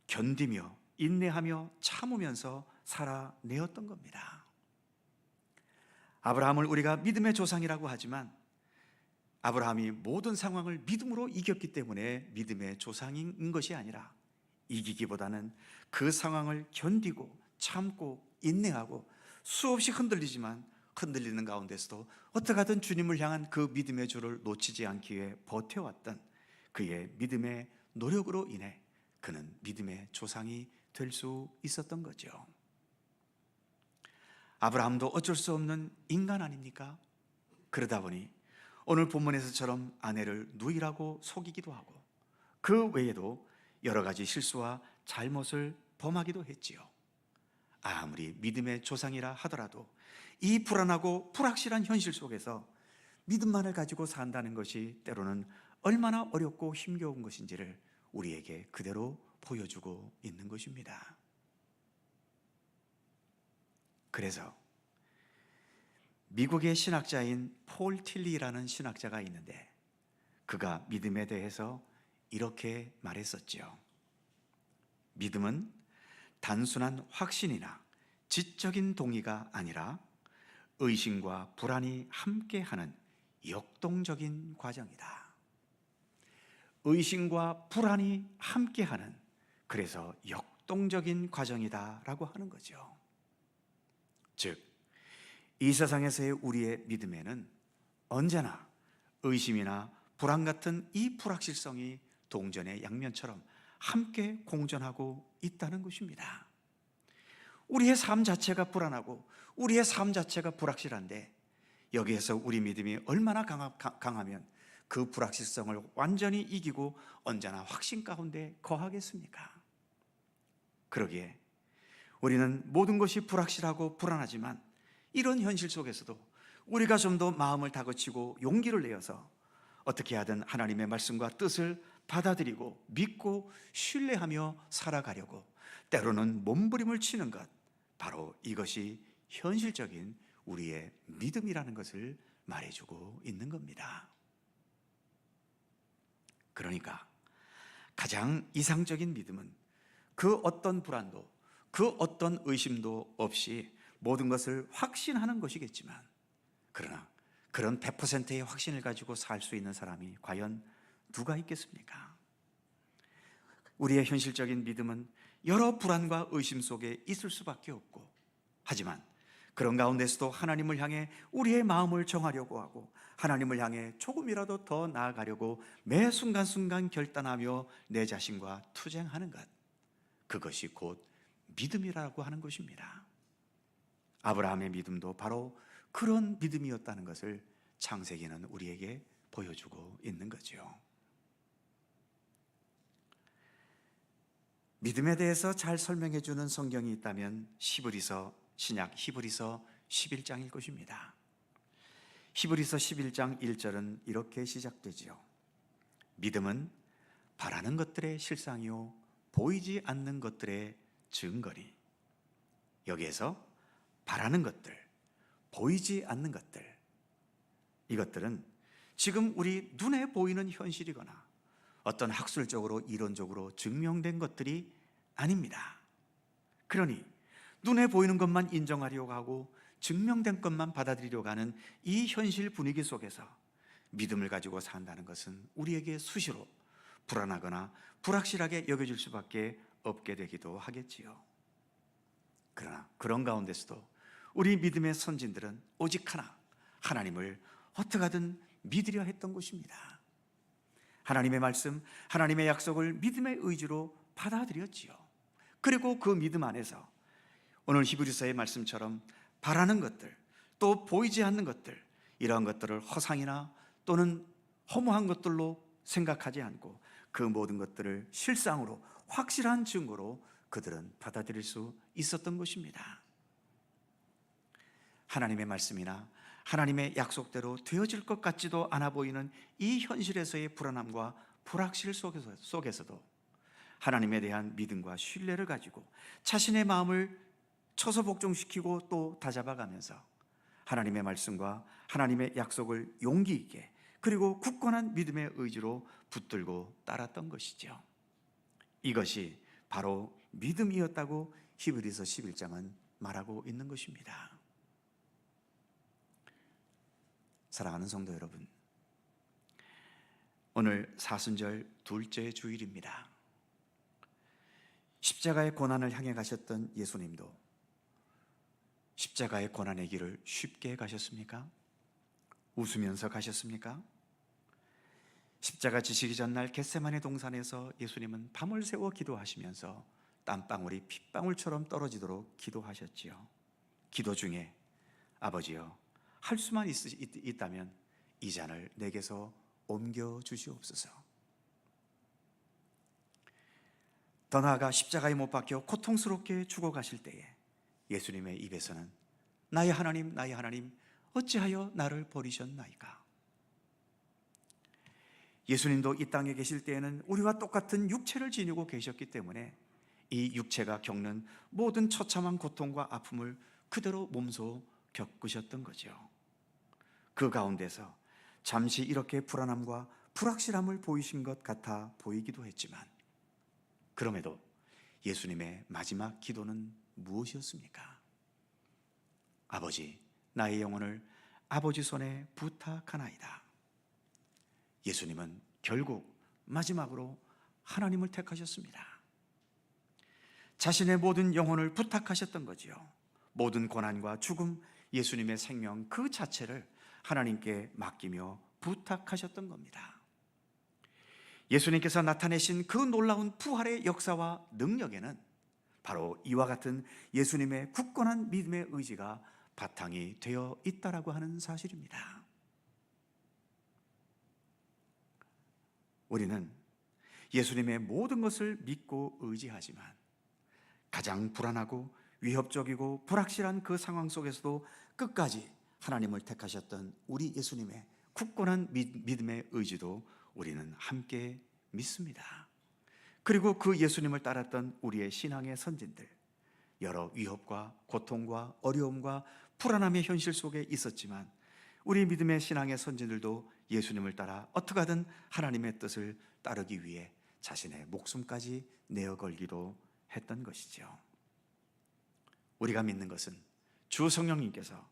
견디며 인내하며 참으면서 살아내었던 겁니다. 아브라함을 우리가 믿음의 조상이라고 하지만, 아브라함이 모든 상황을 믿음으로 이겼기 때문에 믿음의 조상인 것이 아니라, 이기기보다는 그 상황을 견디고 참고 인내하고 수없이 흔들리지만 흔들리는 가운데서도 어떻게 하든 주님을 향한 그 믿음의 줄을 놓치지 않기 위해 버텨왔던 그의 믿음의 노력으로 인해 그는 믿음의 조상이 될 수 있었던 거죠. 아브라함도 어쩔 수 없는 인간 아닙니까? 그러다 보니 오늘 본문에서처럼 아내를 누이라고 속이기도 하고, 그 외에도 여러 가지 실수와 잘못을 범하기도 했지요. 아무리 믿음의 조상이라 하더라도 이 불안하고 불확실한 현실 속에서 믿음만을 가지고 산다는 것이 때로는 얼마나 어렵고 힘겨운 것인지를 우리에게 그대로 보여주고 있는 것입니다. 그래서 미국의 신학자인 폴 틸리라는 신학자가 있는데, 그가 믿음에 대해서 이렇게 말했었죠. 믿음은 단순한 확신이나 지적인 동의가 아니라 의심과 불안이 함께하는 역동적인 과정이다. 의심과 불안이 함께하는, 그래서 역동적인 과정이다라고 하는 거죠. 즉, 이 세상에서의 우리의 믿음에는 언제나 의심이나 불안 같은 이 불확실성이 동전의 양면처럼 함께 공존하고 있다는 것입니다. 우리의 삶 자체가 불안하고 우리의 삶 자체가 불확실한데, 여기에서 우리 믿음이 얼마나 강하면 그 불확실성을 완전히 이기고 언제나 확신 가운데 거하겠습니까? 그러기에 우리는 모든 것이 불확실하고 불안하지만, 이런 현실 속에서도 우리가 좀 더 마음을 다그치고 용기를 내어서 어떻게 하든 하나님의 말씀과 뜻을 받아들이고 믿고 신뢰하며 살아가려고 때로는 몸부림을 치는 것, 바로 이것이 현실적인 우리의 믿음이라는 것을 말해주고 있는 겁니다. 그러니까 가장 이상적인 믿음은 그 어떤 불안도, 그 어떤 의심도 없이 모든 것을 확신하는 것이겠지만, 그러나 그런 100%의 확신을 가지고 살 수 있는 사람이 과연 누가 있겠습니까? 우리의 현실적인 믿음은 여러 불안과 의심 속에 있을 수밖에 없고, 하지만 그런 가운데서도 하나님을 향해 우리의 마음을 정하려고 하고 하나님을 향해 조금이라도 더 나아가려고 매 순간순간 결단하며 내 자신과 투쟁하는 것, 그것이 곧 믿음이라고 하는 것입니다. 아브라함의 믿음도 바로 그런 믿음이었다는 것을 창세기는 우리에게 보여주고 있는 거죠. 믿음에 대해서 잘 설명해 주는 성경이 있다면 신약 히브리서 11장일 것입니다. 히브리서 11장 1절은 이렇게 시작되지요. 믿음은 바라는 것들의 실상이요 보이지 않는 것들의 증거니. 여기에서 바라는 것들, 보이지 않는 것들, 이것들은 지금 우리 눈에 보이는 현실이거나 어떤 학술적으로 이론적으로 증명된 것들이 아닙니다. 그러니 눈에 보이는 것만 인정하려고 하고 증명된 것만 받아들이려고 하는 이 현실 분위기 속에서 믿음을 가지고 산다는 것은 우리에게 수시로 불안하거나 불확실하게 여겨질 수밖에 없게 되기도 하겠지요. 그러나 그런 가운데서도 우리 믿음의 선진들은 오직 하나, 하나님을 어떻게 하든 믿으려 했던 것입니다. 하나님의 말씀, 하나님의 약속을 믿음의 의지로 받아들였지요. 그리고 그 믿음 안에서 오늘 히브리서의 말씀처럼 바라는 것들, 또 보이지 않는 것들, 이러한 것들을 허상이나 또는 허무한 것들로 생각하지 않고 그 모든 것들을 실상으로 확실한 증거로 그들은 받아들일 수 있었던 것입니다. 하나님의 말씀이나 하나님의 약속대로 되어질 것 같지도 않아 보이는 이 현실에서의 불안함과 불확실 속에서도 하나님에 대한 믿음과 신뢰를 가지고 자신의 마음을 쳐서 복종시키고 또 다잡아가면서 하나님의 말씀과 하나님의 약속을 용기 있게 그리고 굳건한 믿음의 의지로 붙들고 따랐던 것이죠. 이것이 바로 믿음이었다고 히브리서 11장은 말하고 있는 것입니다. 사랑하는 성도 여러분, 오늘 사순절 둘째 주일입니다. 십자가의 고난을 향해 가셨던 예수님도 십자가의 고난의 길을 쉽게 가셨습니까? 웃으면서 가셨습니까? 십자가 지시기 전날 겟세마네 동산에서 예수님은 밤을 새워 기도하시면서 땀방울이 핏방울처럼 떨어지도록 기도하셨지요. 기도 중에 아버지여, 할 수만 있다면 이 잔을 내게서 옮겨 주시옵소서. 더 나아가 십자가에 못 박혀 고통스럽게 죽어가실 때에 예수님의 입에서는 나의 하나님, 나의 하나님, 어찌하여 나를 버리셨나이까? 예수님도 이 땅에 계실 때에는 우리와 똑같은 육체를 지니고 계셨기 때문에 이 육체가 겪는 모든 처참한 고통과 아픔을 그대로 몸소 겪으셨던 거죠. 그 가운데서 잠시 이렇게 불안함과 불확실함을 보이신 것 같아 보이기도 했지만 그럼에도 예수님의 마지막 기도는 무엇이었습니까? 아버지, 나의 영혼을 아버지 손에 부탁하나이다. 예수님은 결국 마지막으로 하나님을 택하셨습니다. 자신의 모든 영혼을 부탁하셨던 거지요. 모든 고난과 죽음, 예수님의 생명 그 자체를 하나님께 맡기며 부탁하셨던 겁니다. 예수님께서 나타내신 그 놀라운 부활의 역사와 능력에는 바로 이와 같은 예수님의 굳건한 믿음의 의지가 바탕이 되어 있다라고 하는 사실입니다. 우리는 예수님의 모든 것을 믿고 의지하지만 가장 불안하고 위협적이고 불확실한 그 상황 속에서도 끝까지 하나님을 택하셨던 우리 예수님의 굳건한 믿음의 의지도 우리는 함께 믿습니다. 그리고 그 예수님을 따랐던 우리의 신앙의 선진들, 여러 위협과 고통과 어려움과 불안함의 현실 속에 있었지만 우리 믿음의 신앙의 선진들도 예수님을 따라 어떻게 하든 하나님의 뜻을 따르기 위해 자신의 목숨까지 내어 걸기도 했던 것이죠. 우리가 믿는 것은 주 성령님께서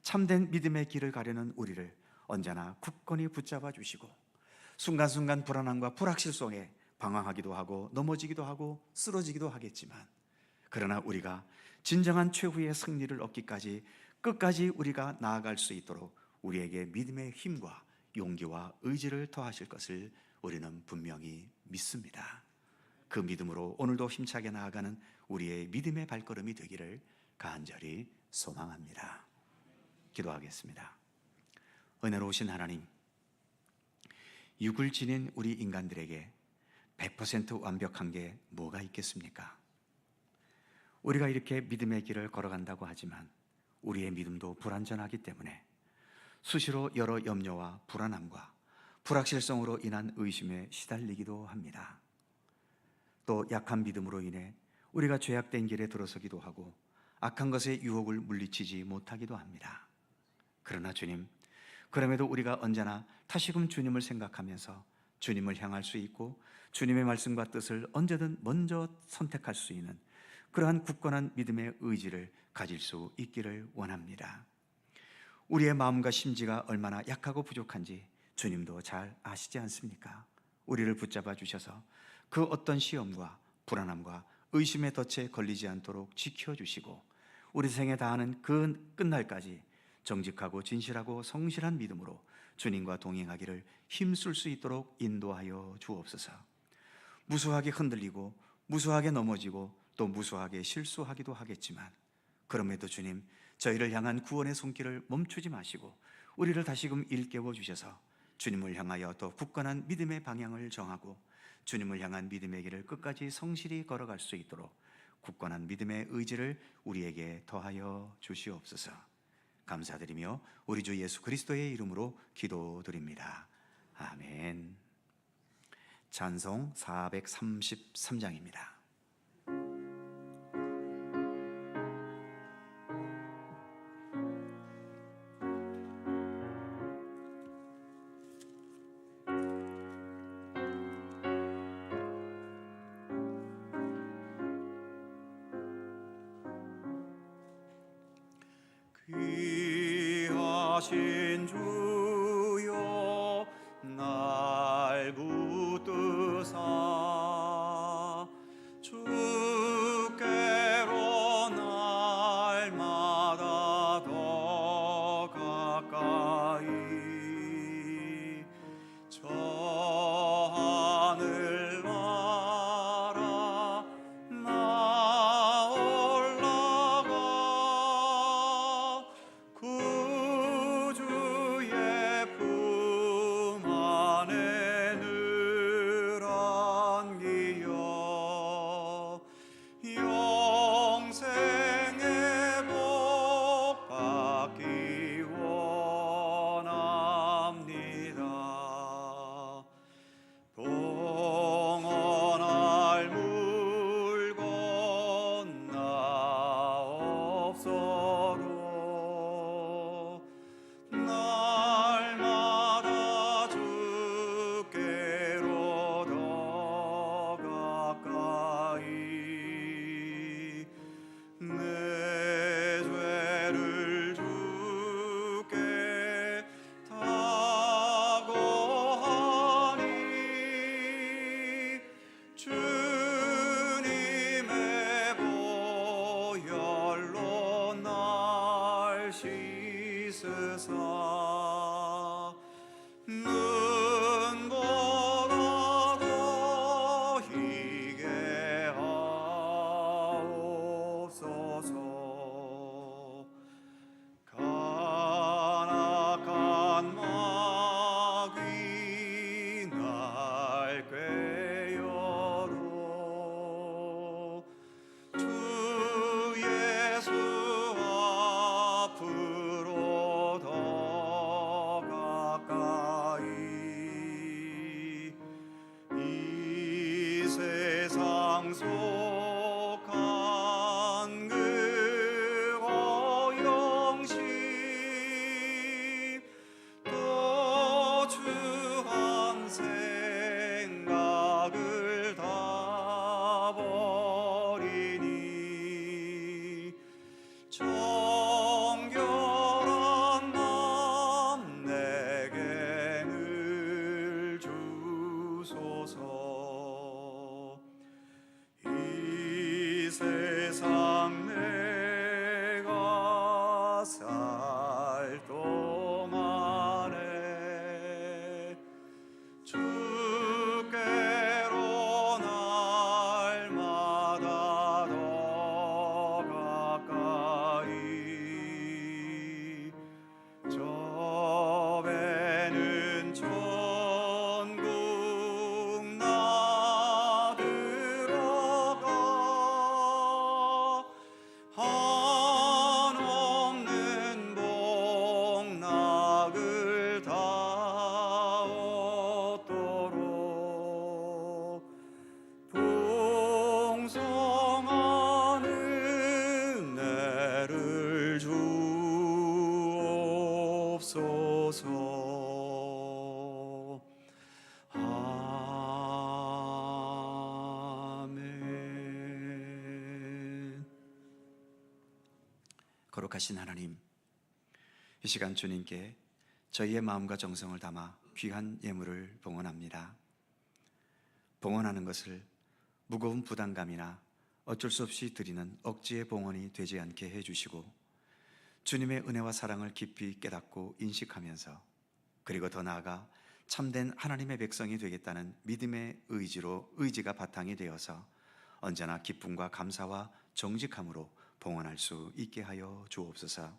참된 믿음의 길을 가려는 우리를 언제나 굳건히 붙잡아 주시고 순간순간 불안함과 불확실 속에 방황하기도 하고 넘어지기도 하고 쓰러지기도 하겠지만 그러나 우리가 진정한 최후의 승리를 얻기까지 끝까지 우리가 나아갈 수 있도록 우리에게 믿음의 힘과 용기와 의지를 더하실 것을 우리는 분명히 믿습니다. 그 믿음으로 오늘도 힘차게 나아가는 우리의 믿음의 발걸음이 되기를 간절히 소망합니다. 기도하겠습니다. 은혜로우신 하나님, 육을 지닌 우리 인간들에게 100% 완벽한 게 뭐가 있겠습니까? 우리가 이렇게 믿음의 길을 걸어간다고 하지만 우리의 믿음도 불완전하기 때문에 수시로 여러 염려와 불안함과 불확실성으로 인한 의심에 시달리기도 합니다. 또 약한 믿음으로 인해 우리가 죄악된 길에 들어서기도 하고 악한 것의 유혹을 물리치지 못하기도 합니다. 그러나 주님, 그럼에도 우리가 언제나 다시금 주님을 생각하면서 주님을 향할 수 있고 주님의 말씀과 뜻을 언제든 먼저 선택할 수 있는 그러한 굳건한 믿음의 의지를 가질 수 있기를 원합니다. 우리의 마음과 심지가 얼마나 약하고 부족한지 주님도 잘 아시지 않습니까? 우리를 붙잡아 주셔서 그 어떤 시험과 불안함과 의심의 덫에 걸리지 않도록 지켜주시고 우리 생에 다하는 그 끝날까지 정직하고 진실하고 성실한 믿음으로 주님과 동행하기를 힘쓸 수 있도록 인도하여 주옵소서. 무수하게 흔들리고 무수하게 넘어지고 또 무수하게 실수하기도 하겠지만 그럼에도 주님, 저희를 향한 구원의 손길을 멈추지 마시고 우리를 다시금 일깨워 주셔서 주님을 향하여 더 굳건한 믿음의 방향을 정하고 주님을 향한 믿음의 길을 끝까지 성실히 걸어갈 수 있도록 굳건한 믿음의 의지를 우리에게 더하여 주시옵소서. 감사드리며 우리 주 예수 그리스도의 이름으로 기도드립니다. 아멘. 찬송 433장입니다.
귀하신 주여 날 붙드사 주께로 날마다 더 가까이 저 하늘 나라 나 올라가 구주의 품 안에 늘 안기어 영생의 복 받기 원합니다. 동원할 물 건나 없어도 날마다 주께로 더 가까이 내 죄를 주께 다 고하니 주님의 보혈로 날 씻으사 눈보다 더 희게 하옵소서. 간악한 마귀 날 꾀어도 주 예수 앞으로 더 가까이 이 세상 속한 그 어영심 또 주한 생각을 다 버리니 정결한 마음 내게 늘 주소서. 이 세상 내가 살 동안에 주께로 날마다 더 가까이 저 배는 천국 나 들어가 한없는 복락을 다 얻도록 풍성한 은혜를 주옵소서. 아멘.
거룩하신 하나님, 이 시간 주님께 저희의 마음과 정성을 담아 귀한 예물을 봉헌합니다. 봉헌하는 것을 무거운 부담감이나 어쩔 수 없이 드리는 억지의 봉헌이 되지 않게 해주시고, 주님의 은혜와 사랑을 깊이 깨닫고 인식하면서, 그리고 더 나아가 참된 하나님의 백성이 되겠다는 믿음의 의지가 바탕이 되어서 언제나 기쁨과 감사와 정직함으로 봉헌할 수 있게 하여 주옵소서.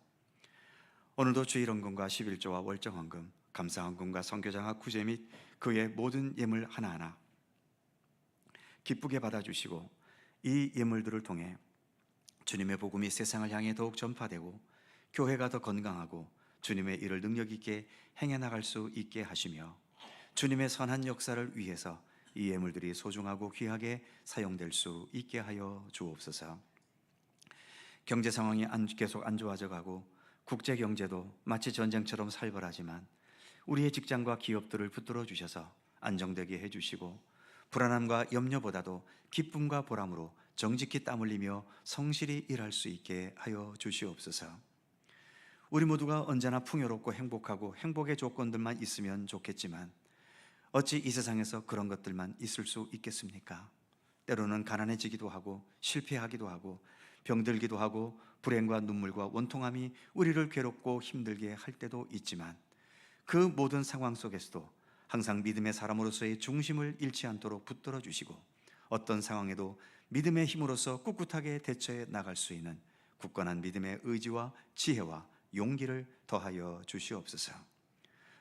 오늘도 주일헌금과 11조와 월정헌금, 감사헌금과 선교장학 구제 및 그의 모든 예물 하나하나 기쁘게 받아주시고, 이 예물들을 통해 주님의 복음이 세상을 향해 더욱 전파되고 교회가 더 건강하고 주님의 일을 능력 있게 행해 나갈 수 있게 하시며, 주님의 선한 역사를 위해서 이 예물들이 소중하고 귀하게 사용될 수 있게 하여 주옵소서. 경제 상황이 계속 안 좋아져 가고 국제 경제도 마치 전쟁처럼 살벌하지만 우리의 직장과 기업들을 붙들어 주셔서 안정되게 해 주시고, 불안함과 염려보다도 기쁨과 보람으로 정직히 땀 흘리며 성실히 일할 수 있게 하여 주시옵소서. 우리 모두가 언제나 풍요롭고 행복하고 행복의 조건들만 있으면 좋겠지만 어찌 이 세상에서 그런 것들만 있을 수 있겠습니까? 때로는 가난해지기도 하고 실패하기도 하고 병들기도 하고 불행과 눈물과 원통함이 우리를 괴롭고 힘들게 할 때도 있지만, 그 모든 상황 속에서도 항상 믿음의 사람으로서의 중심을 잃지 않도록 붙들어 주시고, 어떤 상황에도 믿음의 힘으로서 꿋꿋하게 대처해 나갈 수 있는 굳건한 믿음의 의지와 지혜와 용기를 더하여 주시옵소서.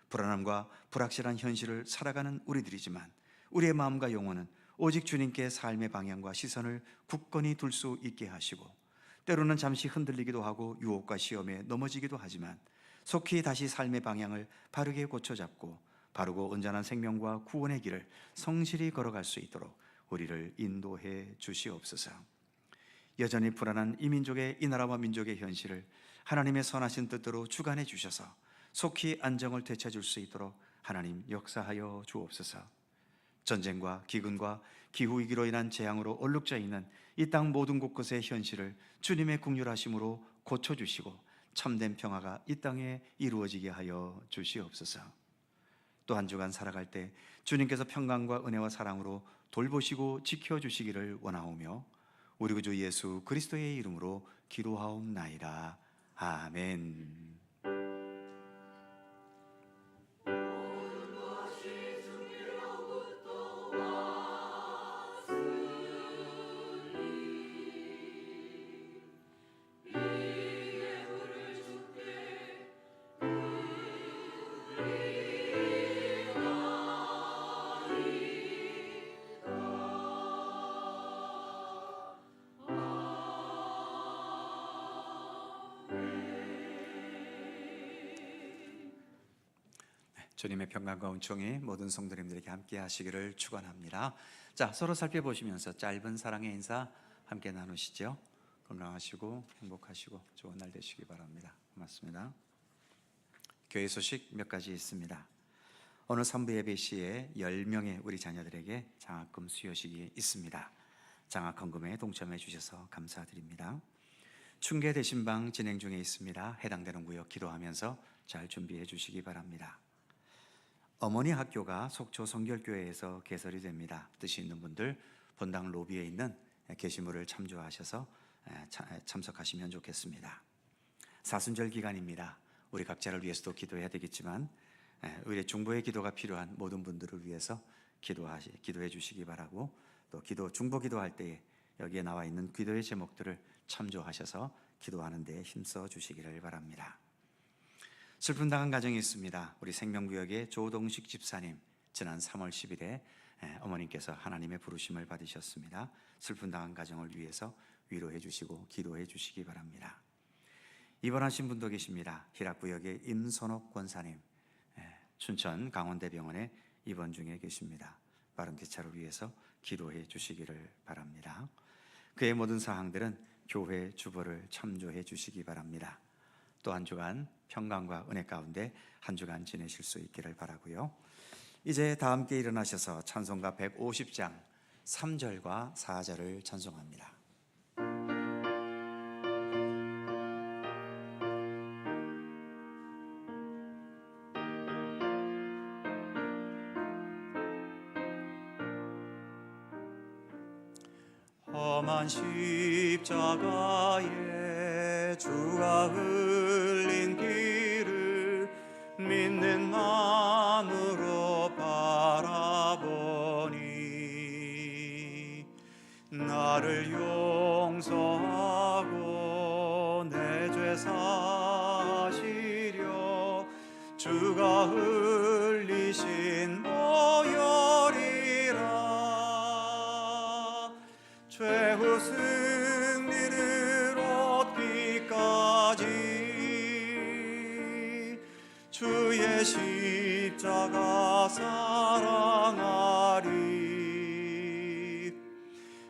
불안함과 불확실한 현실을 살아가는 우리들이지만 우리의 마음과 영혼은 오직 주님께 삶의 방향과 시선을 굳건히 둘 수 있게 하시고, 때로는 잠시 흔들리기도 하고 유혹과 시험에 넘어지기도 하지만 속히 다시 삶의 방향을 바르게 고쳐잡고 바르고 온전한 생명과 구원의 길을 성실히 걸어갈 수 있도록 우리를 인도해 주시옵소서. 여전히 불안한 이 민족의, 이 나라와 민족의 현실을 하나님의 선하신 뜻대로 주관해 주셔서 속히 안정을 되찾을 수 있도록 하나님 역사하여 주옵소서. 전쟁과 기근과 기후위기로 인한 재앙으로 얼룩져 있는 이 땅 모든 곳곳의 현실을 주님의 긍휼하심으로 고쳐주시고 참된 평화가 이 땅에 이루어지게 하여 주시옵소서. 또 한 주간 살아갈 때 주님께서 평강과 은혜와 사랑으로 돌보시고 지켜주시기를 원하오며, 우리 구주 예수 그리스도의 이름으로 기도하옵나이다. 아멘. 주님의 평강과 은총이 모든 성도님들에게 함께 하시기를 축원합니다. 자, 서로 살펴보시면서 짧은 사랑의 인사 함께 나누시죠. 건강하시고 행복하시고 좋은 날 되시기 바랍니다. 고맙습니다. 교회 소식 몇 가지 있습니다. 오늘 3부 예배 시에 10명의 우리 자녀들에게 장학금 수여식이 있습니다. 장학헌금에 동참해 주셔서 감사드립니다. 충계 대신방 진행 중에 있습니다. 해당되는 구역 기도하면서 잘 준비해 주시기 바랍니다. 어머니 학교가 속초 성결교회에서 개설이 됩니다. 뜻이 있는 분들 본당 로비에 있는 게시물을 참조하셔서 참석하시면 좋겠습니다. 사순절 기간입니다. 우리 각자를 위해서도 기도해야 되겠지만 의뢰 중보의 기도가 필요한 모든 분들을 위해서 기도해 주시기 바라고, 또 중보 기도할 때에 여기에 나와 있는 기도의 제목들을 참조하셔서 기도하는 데 힘써 주시기를 바랍니다. 슬픔 당한 가정이 있습니다. 우리 생명구역의 조동식 집사님, 지난 3월 10일에 어머님께서 하나님의 부르심을 받으셨습니다. 슬픔 당한 가정을 위해서 위로해 주시고 기도해 주시기 바랍니다. 입원하신 분도 계십니다. 희락구역의 임선옥 권사님, 춘천 강원대병원에 입원 중에 계십니다. 빠른 대처를 위해서 기도해 주시기를 바랍니다. 그의 모든 사항들은 교회 주보를 참조해 주시기 바랍니다. 또 한 주간 평강과 은혜 가운데 한 주간 지내실 수 있기를 바라고요. 이제 다 함께 일어나셔서 찬송가 150장 3절과 4절을 찬송합니다.
험한 십자가에 주가 흘린 길을 믿는 마음으로 바라보니 나를 용서하고 내 죄 사시려 주가 흘리신 보혈이라. 최후 승리를 얻기까지 주의 십자가 사랑하리.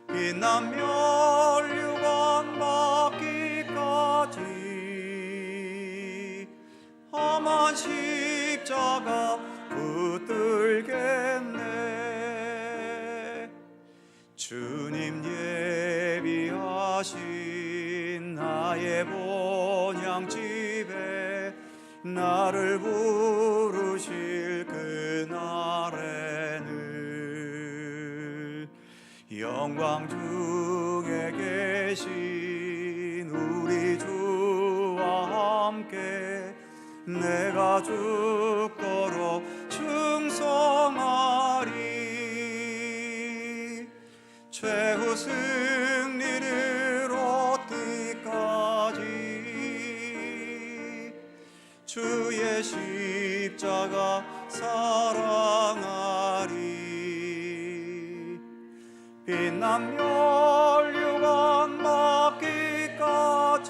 빛난 멸류관 받기까지 험한 십자가 붙들겠네. 주님 예비하신 나의 본향집에 나를 부르실 그날에는 영광 중에 계신 우리 주와 함께 내가 죽도록 충성하리. 최후 승리를 얻기까지 주의 십자가 사랑하리. 빛난 멸류관 받기까지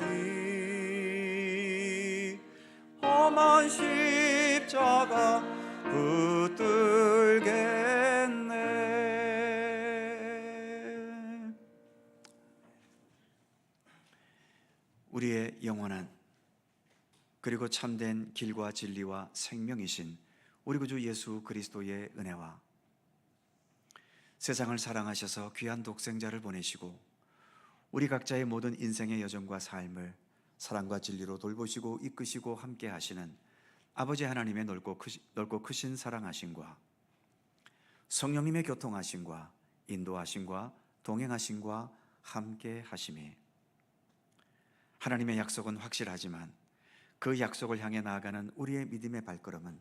험한 십자가 붙들겠네.
우리의 영원한 그리고 참된 길과 진리와 생명이신 우리 구주 예수 그리스도의 은혜와 세상을 사랑하셔서 귀한 독생자를 보내시고 우리 각자의 모든 인생의 여정과 삶을 사랑과 진리로 돌보시고 이끄시고 함께 하시는 아버지 하나님의 넓고 크신 사랑하심과 성령님의 교통하심과 인도하심과 동행하심과 함께 하심이, 하나님의 약속은 확실하지만 그 약속을 향해 나아가는 우리의 믿음의 발걸음은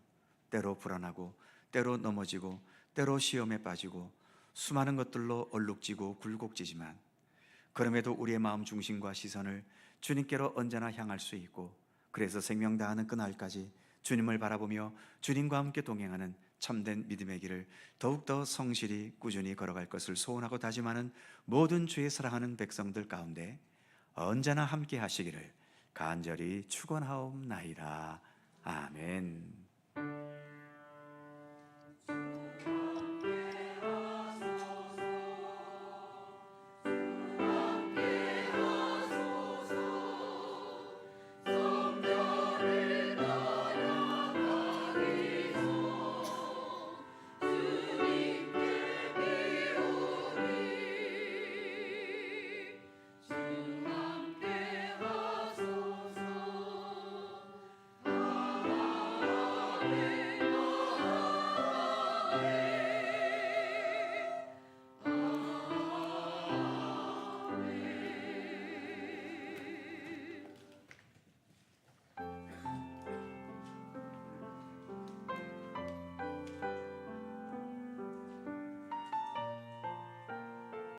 때로 불안하고 때로 넘어지고 때로 시험에 빠지고 수많은 것들로 얼룩지고 굴곡지지만 그럼에도 우리의 마음 중심과 시선을 주님께로 언제나 향할 수 있고, 그래서 생명 다하는 그날까지 주님을 바라보며 주님과 함께 동행하는 참된 믿음의 길을 더욱더 성실히 꾸준히 걸어갈 것을 소원하고 다짐하는 모든 주의 사랑하는 백성들 가운데 언제나 함께 하시기를 간절히 축원하옵나이다. 아멘.